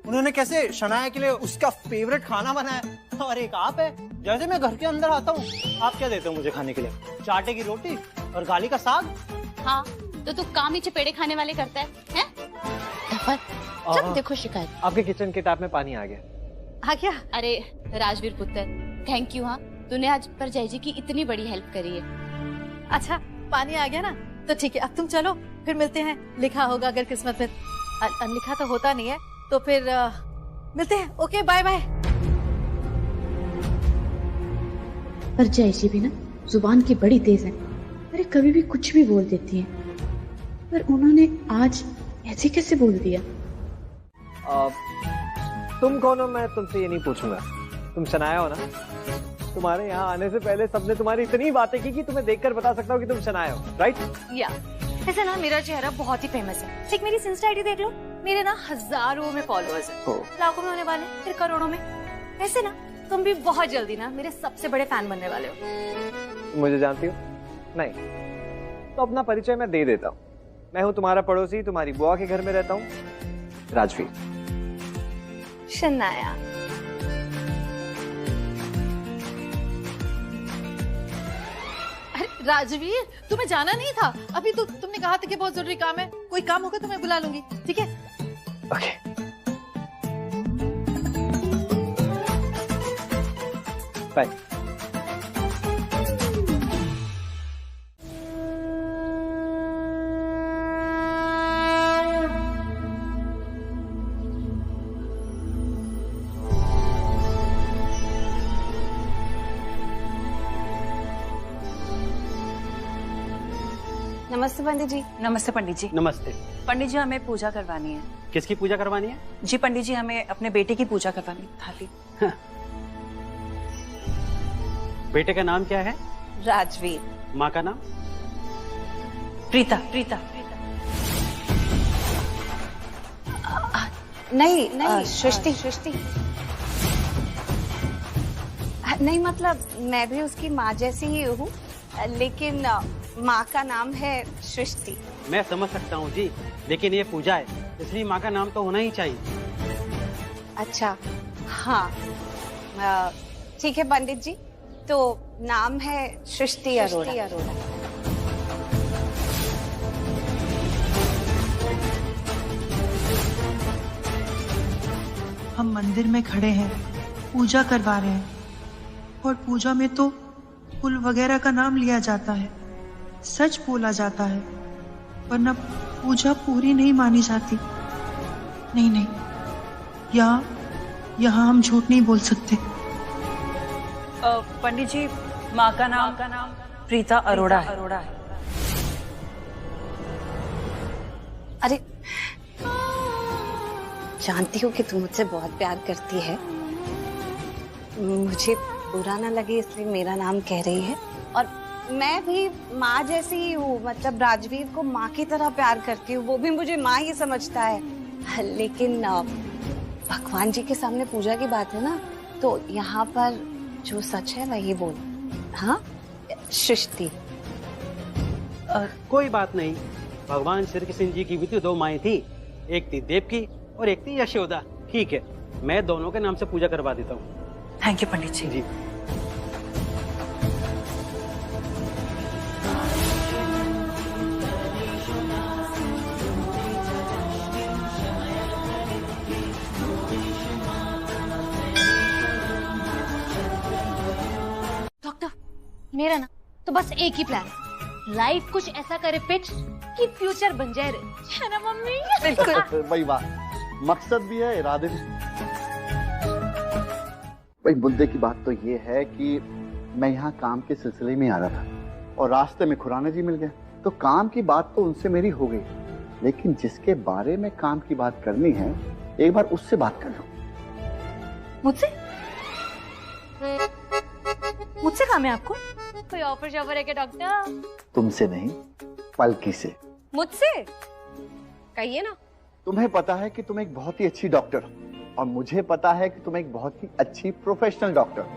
उन्होंने कैसे शनाया के लिए उसका फेवरेट खाना बनाया, और एक आप है, जैसे मैं घर के अंदर आता हूँ आप क्या देते हो मुझे खाने के लिए? चाटे की रोटी और गाली का साग। हाँ, तो तू काम ही चपेड़े खाने वाले करता है? जब देखो शिकायत। आपके किचन के टैप में पानी आ गया। हाँ क्या? अरे राजवीर पुत्र, थैंक यू। हाँ, तूने आज परजाई जी की इतनी बड़ी हेल्प करी है। अच्छा, पानी आ गया ना, तो ठीक है, अब तुम चलो, फिर मिलते हैं। लिखा होगा अगर किस्मत में, अनलिखा तो होता नहीं है, तो फिर मिलते हैं। Okay, bye bye. परजाई जी भी ना जुबान की बड़ी तेज है। अरे कभी भी कुछ भी बोल देती है, पर उन्होंने आज ऐसे कैसे बोल दिया? तुम कौन हो मैं तुमसे ये नहीं पूछूंगा। तुम शनाया हो ना? तुम्हारे यहाँ आने से पहले सबने तुम्हारी इतनी बातें की कि तुम्हें देखकर बता सकता हूँ कि तुम शनाया हो, राइट? या ऐसे ना मेरा चेहरा बहुत ही फेमस है। ठीक, मेरी इंस्टा आईडी देख लो, मेरे ना हजारों में फॉलोअर्स हैं, लाखों में होने वाले, फिर करोड़ों में। ऐसे ना तुम भी बहुत जल्दी ना मेरे सबसे बड़े फैन बनने वाले हो। मुझे जानती हो? नहीं, तो अपना परिचय मैं दे देता हूँ। मैं हूँ तुम्हारा पड़ोसी, तुम्हारी बुआ के घर में रहता हूँ, राजवीर। शनाया। अरे राजवीर, तुम्हें जाना नहीं था? अभी तो तुमने कहा था कि बहुत जरूरी काम है। कोई काम होगा तो मैं बुला लूंगी, ठीक है? ओके। बाय। नमस्ते पंडित जी। नमस्ते पंडित जी। नमस्ते पंडित जी, हमें पूजा करवानी है। किसकी पूजा करवानी है? जी पंडित जी, हमें अपने बेटे की पूजा करवानी है, थाली। बेटे का नाम क्या है? राजवीर। माँ का नाम? प्रीता। प्रीता। नहीं, सृष्टि। नहीं, मतलब मैं भी उसकी माँ जैसी ही हूँ, लेकिन माँ का नाम है सृष्टि। मैं समझ सकता हूँ जी, लेकिन ये पूजा है, इसलिए माँ का नाम तो होना ही चाहिए। अच्छा, हाँ, ठीक है पंडित जी, तो नाम है सृष्टि अरोड़ा। हम मंदिर में खड़े हैं, पूजा करवा रहे हैं, और पूजा में तो फूल वगैरह का नाम लिया जाता है, सच बोला जाता है, वरना पूजा पूरी नहीं मानी जाती। नहीं, यहाँ हम झूठ नहीं बोल सकते। पंडित जी, माँ का नाम प्रीता अरोड़ा है। अरे जानती हूँ कि तू मुझसे बहुत प्यार करती है। मुझे बुरा ना लगे इसलिए मेरा नाम कह रही है। और मैं भी माँ जैसी ही हूँ, मतलब राजवीर को माँ की तरह प्यार करती हूँ, वो भी मुझे माँ ही समझता है। लेकिन भगवान जी के सामने पूजा की बात है ना, तो यहाँ पर जो सच है वही बोल। हाँ सृष्टि, कोई बात नहीं। भगवान श्री कृष्ण जी की भी तो 2 माएं थी, एक थी देवकी और एक थी यशोदा। ठीक है, मैं दोनों के नाम से पूजा करवा देता हूँ। Thank you pandit ji. Doctor, मेरा ना तो बस एक ही प्लान है, लाइफ कुछ ऐसा करे पिच कि फ्यूचर बन जाए। है ना मम्मी? बिल्कुल। भाई वाह, मकसद भी है, इरादे भी। भाई मुद्दे की बात तो ये है कि मैं यहाँ काम के सिलसिले में आ रहा था और रास्ते में खुराना जी मिल गए, तो काम की बात तो उनसे मेरी हो गई, लेकिन जिसके बारे में काम की बात करनी है एक बार उससे बात कर लो। मुझसे? मुझसे काम है आपको? कोई ऑफर शॉफर है क्या डॉक्टर? तुमसे नहीं, पलकी से। मुझसे? कहिए ना। तुम्हें पता है कि तुम एक बहुत ही अच्छी डॉक्टर हो और मुझे पता है कि तुम एक बहुत ही अच्छी प्रोफेशनल डॉक्टर हो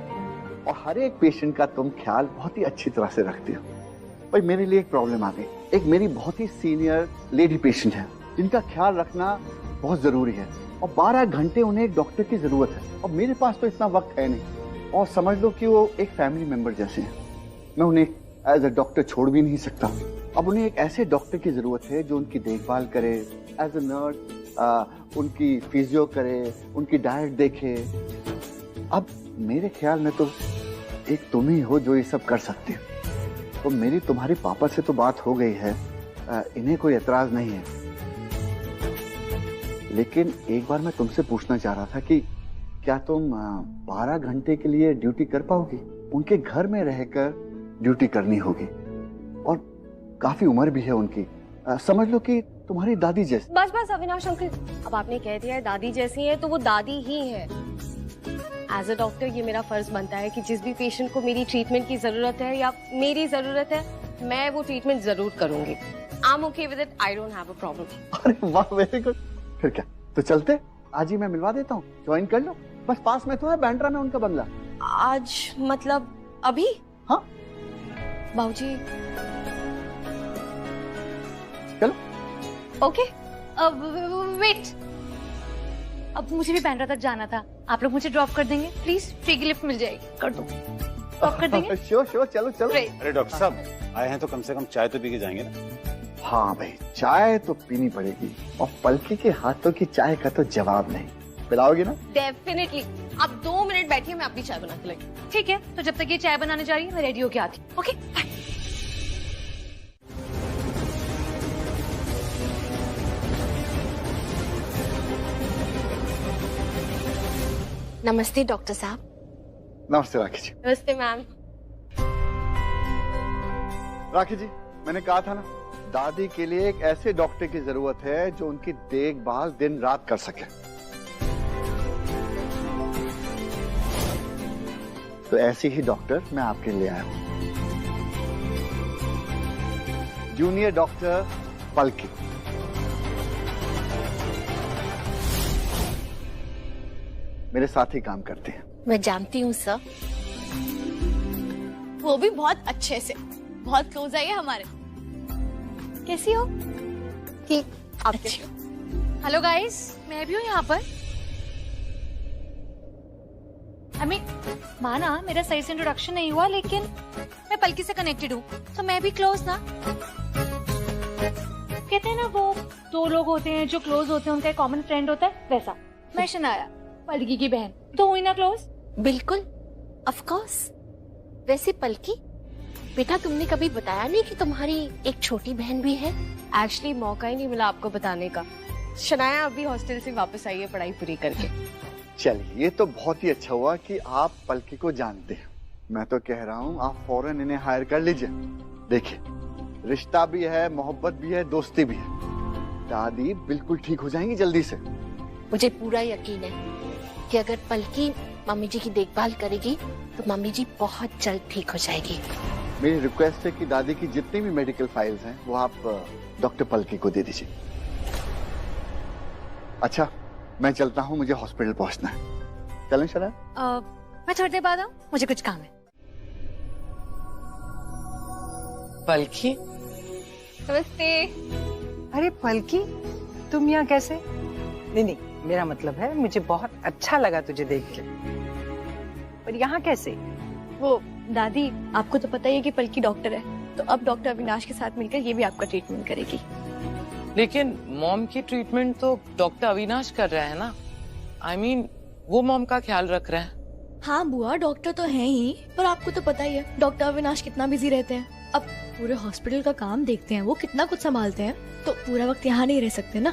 और हर एक पेशेंट का तुम ख्याल बहुत ही अच्छी तरह से रखते हो। भाई मेरे लिए एक प्रॉब्लम आ गई। एक मेरी बहुत ही सीनियर लेडी पेशेंट है जिनका ख्याल रखना बहुत जरूरी है और 12 घंटे उन्हें एक डॉक्टर की जरूरत है और मेरे पास तो इतना वक्त है नहीं, और समझ लो कि वो एक फैमिली मेंबर जैसे हैं। मैं उन्हें एज अ डॉक्टर छोड़ भी नहीं सकता। अब उन्हें एक ऐसे डॉक्टर की जरूरत है जो उनकी देखभाल करे, एज अ नर्स उनकी फिजियो करे, उनकी डाइट देखे। अब मेरे ख्याल में तो एक तुम ही हो जो ये सब कर सकते हो। तो मेरी तुम्हारे पापा से तो बात हो गई है, इन्हें कोई एतराज नहीं है, लेकिन एक बार मैं तुमसे पूछना चाह रहा था कि क्या तुम 12 घंटे के लिए ड्यूटी कर पाओगी? उनके घर में रहकर ड्यूटी करनी होगी और काफी उम्र भी है उनकी, समझ लो कि तुम्हारी दादी जैसी। बस बस अविनाश अंकल, अब आपने कह दिया है दादी जैसी है तो वो दादी ही है। एज अ डॉक्टर ये मेरा फर्ज बनता है कि जिस भी पेशेंट को मेरी ट्रीटमेंट की जरूरत है या मेरी जरूरत है, मैं वो ट्रीटमेंट जरूर करूंगी। I am okay with it, I don't have a problem. अरे वाह, वेरी गुड। फिर क्या, तो चलते आज ही मैं मिलवा देता हूँ, ज्वाइन कर लो। बस पास में तो है बैंड्रा में उनका बंगला। आज मतलब अभी? हाँ बाबूजी। चलो। ओके, अब वेट, अब मुझे भी बैंड्रा तक जाना था, आप लोग मुझे ड्रॉप कर देंगे प्लीज? फ्री की लिफ्ट मिल जाएगी, कर दो। ड्रॉप कर देंगे? श्योर श्योर, चलो चलो। अरे डॉक्टर साहब आए हैं तो कम से कम चाय तो पी के जाएंगे ना? हाँ भाई, चाय तो पीनी पड़ेगी और पलकी के हाथों की चाय का तो जवाब नहीं। पिलाओगी ना? डेफिनेटली। आप 2 मिनट बैठिए, मैं अपनी चाय बना के लाई। ठीक है, तो जब तक ये चाय बनाने जा रही है मैं रेडी होके आती हूँ। Okay bye. नमस्ते डॉक्टर साहब। नमस्ते राखी जी। नमस्ते मैम। राखी जी, मैंने कहा था ना, दादी के लिए एक ऐसे डॉक्टर की जरूरत है जो उनकी देखभाल दिन रात कर सके। तो ऐसी ही डॉक्टर मैं आपके लिए आया हूं, जूनियर डॉक्टर पलकी। मेरे साथ ही काम करते हैं। मैं जानती हूँ सर, वो भी बहुत अच्छे से, बहुत क्लोज है ये हमारे। कैसी हो? ठीक, आप कैसी हो? हेलो गाइस, मैं भी हूँ यहाँ पर। माना मेरा सही से इंट्रोडक्शन नहीं हुआ, लेकिन मैं पलकी से कनेक्टेड हूँ तो मैं भी क्लोज ना। कहते हैं ना वो 2 लोग होते हैं जो क्लोज होते हैं, उनका एक कॉमन फ्रेंड होता है, वैसा मैं शनाया, पलकी की बहन, तो हुई ना क्लोज। बिल्कुल, ऑफ कोर्स। वैसे पलकी बेटा, तुमने कभी बताया नहीं कि तुम्हारी एक छोटी बहन भी है? एक्चुअली मौका ही नहीं मिला आपको बताने का। शनाया अभी हॉस्टल से वापस आई है पढ़ाई पूरी करके। चलिए, ये तो बहुत ही अच्छा हुआ कि आप पलकी को जानते हैं। मैं तो कह रहा हूँ आप फौरन इन्हें हायर कर लीजिए। देखिए, रिश्ता भी है, मोहब्बत भी है, दोस्ती भी है। दादी बिल्कुल ठीक हो जाएंगी जल्दी से। मुझे पूरा यकीन है कि अगर पलकी मम्मी जी की देखभाल करेगी तो मम्मी जी बहुत जल्द ठीक हो जाएगी। मेरी रिक्वेस्ट है कि दादी की जितनी भी मेडिकल फाइल्स हैं वो आप डॉक्टर पलकी को दे दीजिए। अच्छा, मैं चलता हूँ, मुझे हॉस्पिटल पहुँचना है। चलें शरण? मैं थोड़ी देर बाद आऊँ, मुझे कुछ काम है। पलकी, नमस्ते। अरे पलकी, तुम यहाँ कैसे? नहीं नहीं, मेरा मतलब है मुझे बहुत अच्छा लगा तुझे देख के। पर यहाँ कैसे? वो दादी, आपको तो पता ही है कि पलकी डॉक्टर है, तो अब डॉक्टर अविनाश के साथ मिलकर ये भी आपका ट्रीटमेंट करेगी। लेकिन मॉम की ट्रीटमेंट तो डॉक्टर अविनाश कर रहा है ना। I mean, वो मॉम का ख्याल रख रहा है। हाँ बुआ, डॉक्टर तो है ही, पर आपको तो पता ही है डॉक्टर अविनाश कितना बिजी रहते हैं। अब पूरे हॉस्पिटल का काम देखते हैं, वो कितना कुछ संभालते हैं, तो पूरा वक्त यहाँ नहीं रह सकते ना।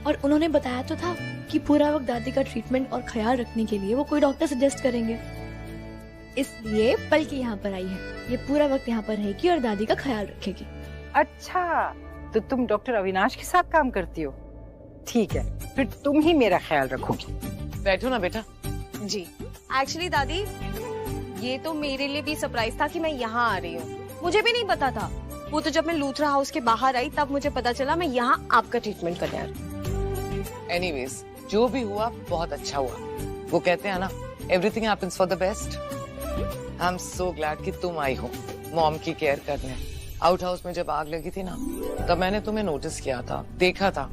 और उन्होंने बताया तो था कि पूरा वक्त दादी का ट्रीटमेंट और ख्याल रखने के लिए वो कोई डॉक्टर सजेस्ट करेंगे, इसलिए पलकी यहाँ पर आई है। ये पूरा वक्त यहाँ पर रहेगी और दादी का ख्याल रखेगी। अच्छा, तो तुम डॉक्टर अविनाश के साथ काम करती हो? ठीक है, फिर तुम ही मेरा ख्याल रखोगी। बैठो ना बेटा। जी, एक्चुअली दादी ये तो मेरे लिए भी सरप्राइज था कि मैं यहाँ आ रही हूँ। मुझे भी नहीं पता था। वो तो जब मैं लूथरा हाउस के बाहर आई तब मुझे पता चला मैं यहाँ आपका ट्रीटमेंट करने आ रही हूँ। एनीवेज, जो भी हुआ बहुत अच्छा हुआ। वो कहते हैं ना, everything happens for the best. I am so glad कि तुम आई हो मॉम की केयर करने। आउट हाउस में जब आग लगी थी ना, तब मैंने तुम्हें नोटिस किया था, देखा था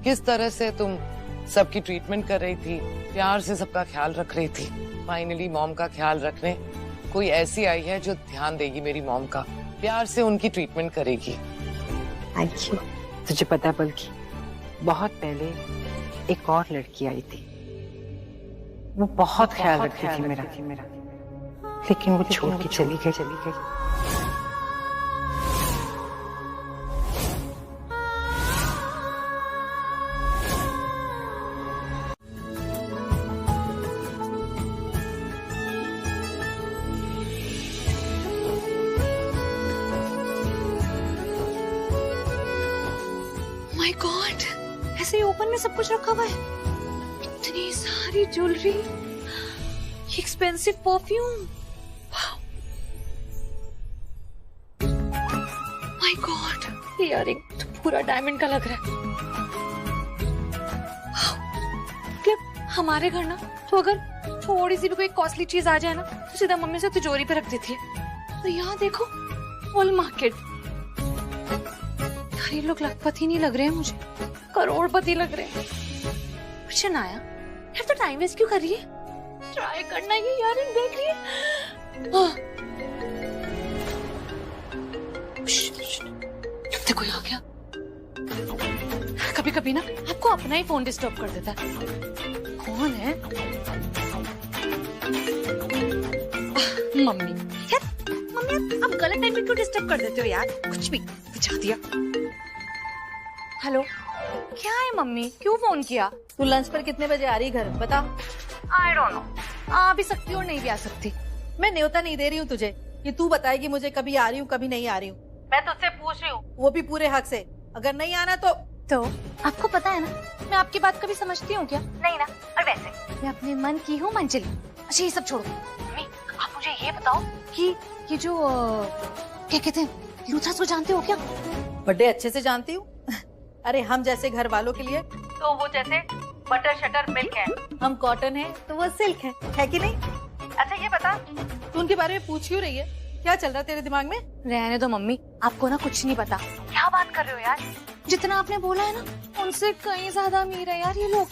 किस तरह से तुम सबकी ट्रीटमेंट कर रही थी, प्यार से सबका ख्याल रख रही थी। फाइनली मॉम का ख्याल रखने कोई ऐसी आई है जो ध्यान देगी मेरी मॉम का, प्यार से उनकी ट्रीटमेंट करेगी। Thank you. तुझे पता है बल्कि बहुत पहले एक और लड़की आई थी, वो बहुत ख्याल रखती थी मेरा, लेकिन वो छोड़ के चली गई। माय गॉड, ऐसे ही ओपन में सब कुछ रखा हुआ है। इतनी सारी jewellery, expensive perfume. My God, earring तो पूरा डायमंड का लग रहा है। मतलब हमारे घर ना, तो अगर थोड़ी सी भी कोई कॉस्टली चीज आ जाए ना, तो सीधा मम्मी से तिजोरी पे रख देती है। तो यहाँ देखो, होल मार्केट। यार ये लोग लखपति नहीं लग रहे हैं मुझे, करोड़पति लग रहे हैं। कुछ ना आया यार, तो टाइम वेस्ट क्यों कर रही है? ट्राई करना ये इयररिंग देख रही है। लगता कोई आ गया। कभी कभी ना आपको अपना ही फोन डिस्टर्ब कर देता है। कौन है? मम्मी। यार मम्मी, आप गलत टाइम पे क्यों डिस्टर्ब कर देते हो यार? कुछ भी बचा दिया। हेलो, क्या है मम्मी, क्यों फोन किया? तू लंच पर कितने बजे आ रही घर बता? आई डोंट नो, आ भी सकती और नहीं भी आ सकती। मैं न्योता नहीं दे रही हूँ तुझे कि तू बताएगी मुझे कभी आ रही हूँ कभी नहीं आ रही हूँ। मैं तुझसे पूछ रही हूँ, वो भी पूरे हक से। अगर नहीं आना तो आपको पता है ना, मैं आपकी बात कभी समझती हूँ क्या? नहीं ना। और वैसे मैं अपने मन की हूँ मंजिल। अच्छा ये सब छोड़ो, मम्मी आप मुझे ये बताओ कि ये जो क्या कहते हैं, लूथरास को जानते हो क्या? बड़े अच्छे से जानती हूँ। अरे हम जैसे घर वालों के लिए तो वो जैसे बटर शटर मिल्क है, हम कॉटन है तो वो सिल्क है कि नहीं? अच्छा ये बता, तू उनके बारे में पूछ क्यों रही है? क्या चल रहा है तेरे दिमाग में? रहने दो मम्मी, आपको ना कुछ नहीं पता। क्या बात कर रहे हो यार? जितना आपने बोला है ना, उनसे कहीं ज्यादा अमीर है यार ये लोग।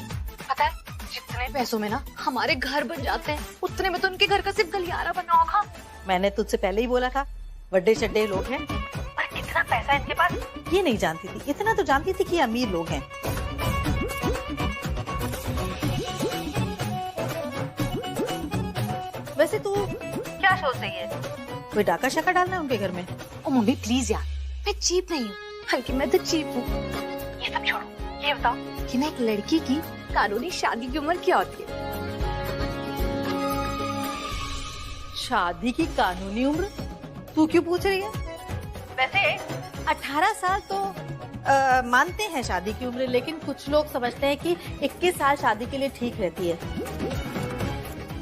पता है, जितने पैसों में ना हमारे घर बन जाते हैं, उतने में तो उनके घर का सिर्फ गलियारा बना होगा। मैंने तुझसे पहले ही बोला था, बड़े चड्डे लोग हैं। पर कितना पैसा है इनके पास ये नहीं जानती थी, इतना तो जानती थी कि अमीर लोग हैं। वैसे तू क्या सोच रही है? कोई डाका शाका डालना है उनके घर में? ओ मम्मी प्लीज यार, मैं चीप नहीं हूँ, बल्कि मैं तो चीप हूँ। ये सब छोड़ो, ये बताओ कि ना एक लड़की की कानूनी शादी की उम्र क्या होती है? शादी की कानूनी उम्र? तू क्यों पूछ रही है? वैसे 18 साल तो मानते हैं शादी की उम्र, लेकिन कुछ लोग समझते हैं कि 21 साल शादी के लिए ठीक रहती है।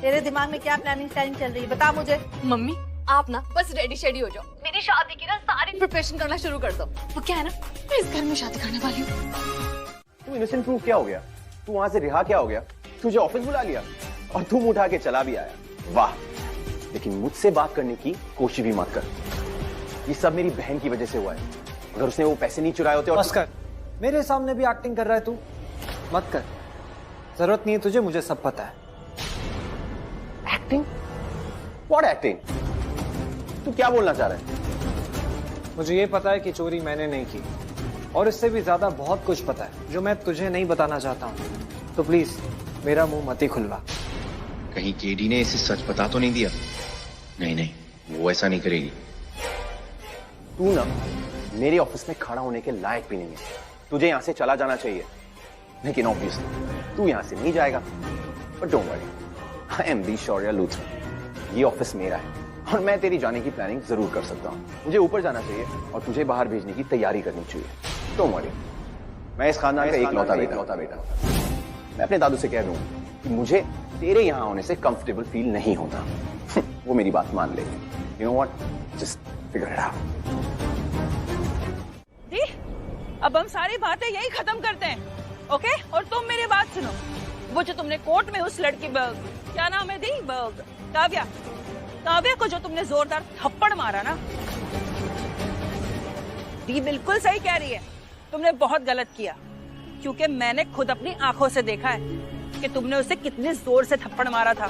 तेरे दिमाग में क्या प्लानिंग चल रही है, बता मुझे। मम्मी आप ना बस रेडी शेडी हो जाओ, मेरी शादी की ना सारी प्रिपरेशन करना शुरू कर दो। वो क्या है ना, मैं इस घर में शादी करने वाली हूँ। तू इनोसेंट प्रूफ क्या हो गया? तू वहां से रिहा क्या हो गया? तुझे ऑफिस बुला लिया और तुम उठा के चला भी आया। वाह, लेकिन मुझसे बात करने की कोशिश भी मत कर। ये सब मेरी बहन की वजह से हुआ है। अगर उसने वो पैसे नहीं चुराए होते। और बस कर, मेरे सामने भी एक्टिंग कर रहा है तू, मत कर। जरूरत नहीं है तुझे, मुझे सब पता है। एक्टिंग? What acting? तू क्या बोलना चाह रहा है? मुझे ये पता है कि चोरी मैंने नहीं की, और इससे भी ज्यादा बहुत कुछ पता है जो मैं तुझे नहीं बताना चाहता हूँ। तो प्लीज मेरा मुंह मत ही खुलवा। कहीं केडी ने इसे सच बता तो नहीं दिया? नहीं नहीं, वो ऐसा नहीं करेगी। तू ना मेरे ऑफिस में खड़ा होने के लायक भी नहीं है। तुझे यहां से चला जाना चाहिए, लेकिन ऑब्वियसली तू यहां से नहीं जाएगा। But don't worry, I am be Shaurya Luthra. ये ऑफिस मेरा है और मैं तेरी जाने की प्लानिंग जरूर कर सकता हूँ। मुझे ऊपर जाना चाहिए और तुझे बाहर भेजने की तैयारी करनी चाहिए। डोंट वरी, मैं इस खानदान का इकलौता बेटा। मैं अपने दादू से कह दूं कि मुझे तेरे यहां होने से कंफर्टेबल फील नहीं होता। वो मेरी बात मान ले। You know what, just figure it out. दी, अब हम सारी बातें यही खत्म करते हैं, ओके? और तुम मेरी बात सुनो। वो जो तुमने कोर्ट में उस लड़की क्या नाम है दी, काव्या को जो तुमने जोरदार थप्पड़ मारा ना, दी बिल्कुल सही कह रही है। तुमने बहुत गलत किया, क्योंकि मैंने खुद अपनी आंखों से देखा है कि तुमने उसे कितने जोर से थप्पड़ मारा था।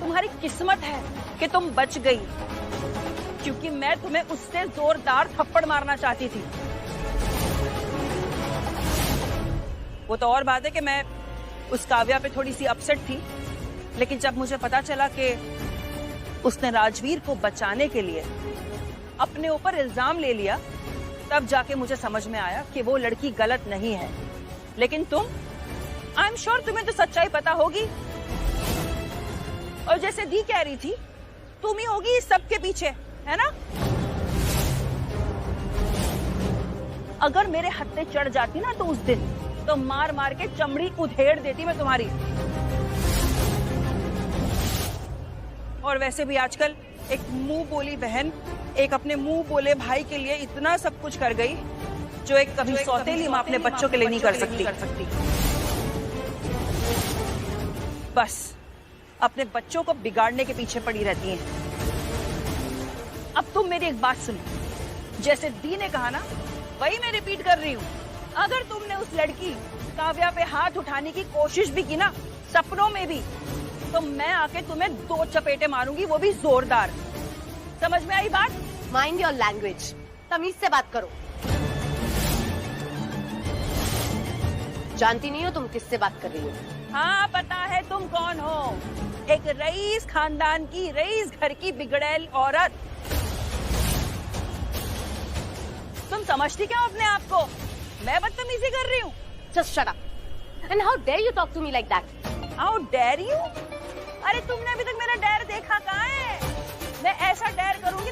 तुम्हारी किस्मत है कि तुम बच गई, क्योंकि मैं तुम्हें उससे जोरदार थप्पड़ मारना चाहती थी। वो तो और बात है कि मैं उस काव्या पे थोड़ी सी अपसेट थी, लेकिन जब मुझे पता चला कि उसने राजवीर को बचाने के लिए अपने ऊपर इल्जाम ले लिया, तब जाके मुझे समझ में आया कि वो लड़की गलत नहीं है। लेकिन तुम, आई एम श्योर तुम्हें तो सच्चाई पता होगी, और जैसे दी कह रही थी, तुम ही होगी इस सब के पीछे, है ना? अगर मेरे हत्थे चढ़ जाती ना तो उस दिन तो मार मार के चमड़ी उधेड़ देती मैं तुम्हारी। और वैसे भी आजकल एक मुंह बोली बहन एक अपने मुंह बोले भाई के लिए इतना सब कुछ कर गई, जो एक कभी सौतेली माँ अपने बच्चों के लिए नहीं कर सकती। बस अपने बच्चों को बिगाड़ने के पीछे पड़ी रहती हैं। अब तुम मेरी एक बात सुनो, जैसे दी ने कहा ना, वही मैं रिपीट कर रही हूँ। अगर तुमने उस लड़की काव्या पे हाथ उठाने की कोशिश भी की ना, सपनों में भी, तो मैं आके तुम्हें 2 चपेटे मारूंगी, वो भी जोरदार। समझ में आई बात? माइंड योर लैंग्वेज, तमीज से बात करो। जानती नहीं हो तुम किससे बात कर रही हो? हाँ, पता है तुम कौन हो। एक रईस खानदान की, रईस घर की बिगड़ैल औरत। तुम समझती क्या अपने आप को? मैं बदतमीजी कर रही हूँ? Just shut up. And how dare you talk to me like that? How dare you? अरे तुमने अभी तक मेरा डैर देखा कहाँ है? मैं ऐसा डैर करूंगी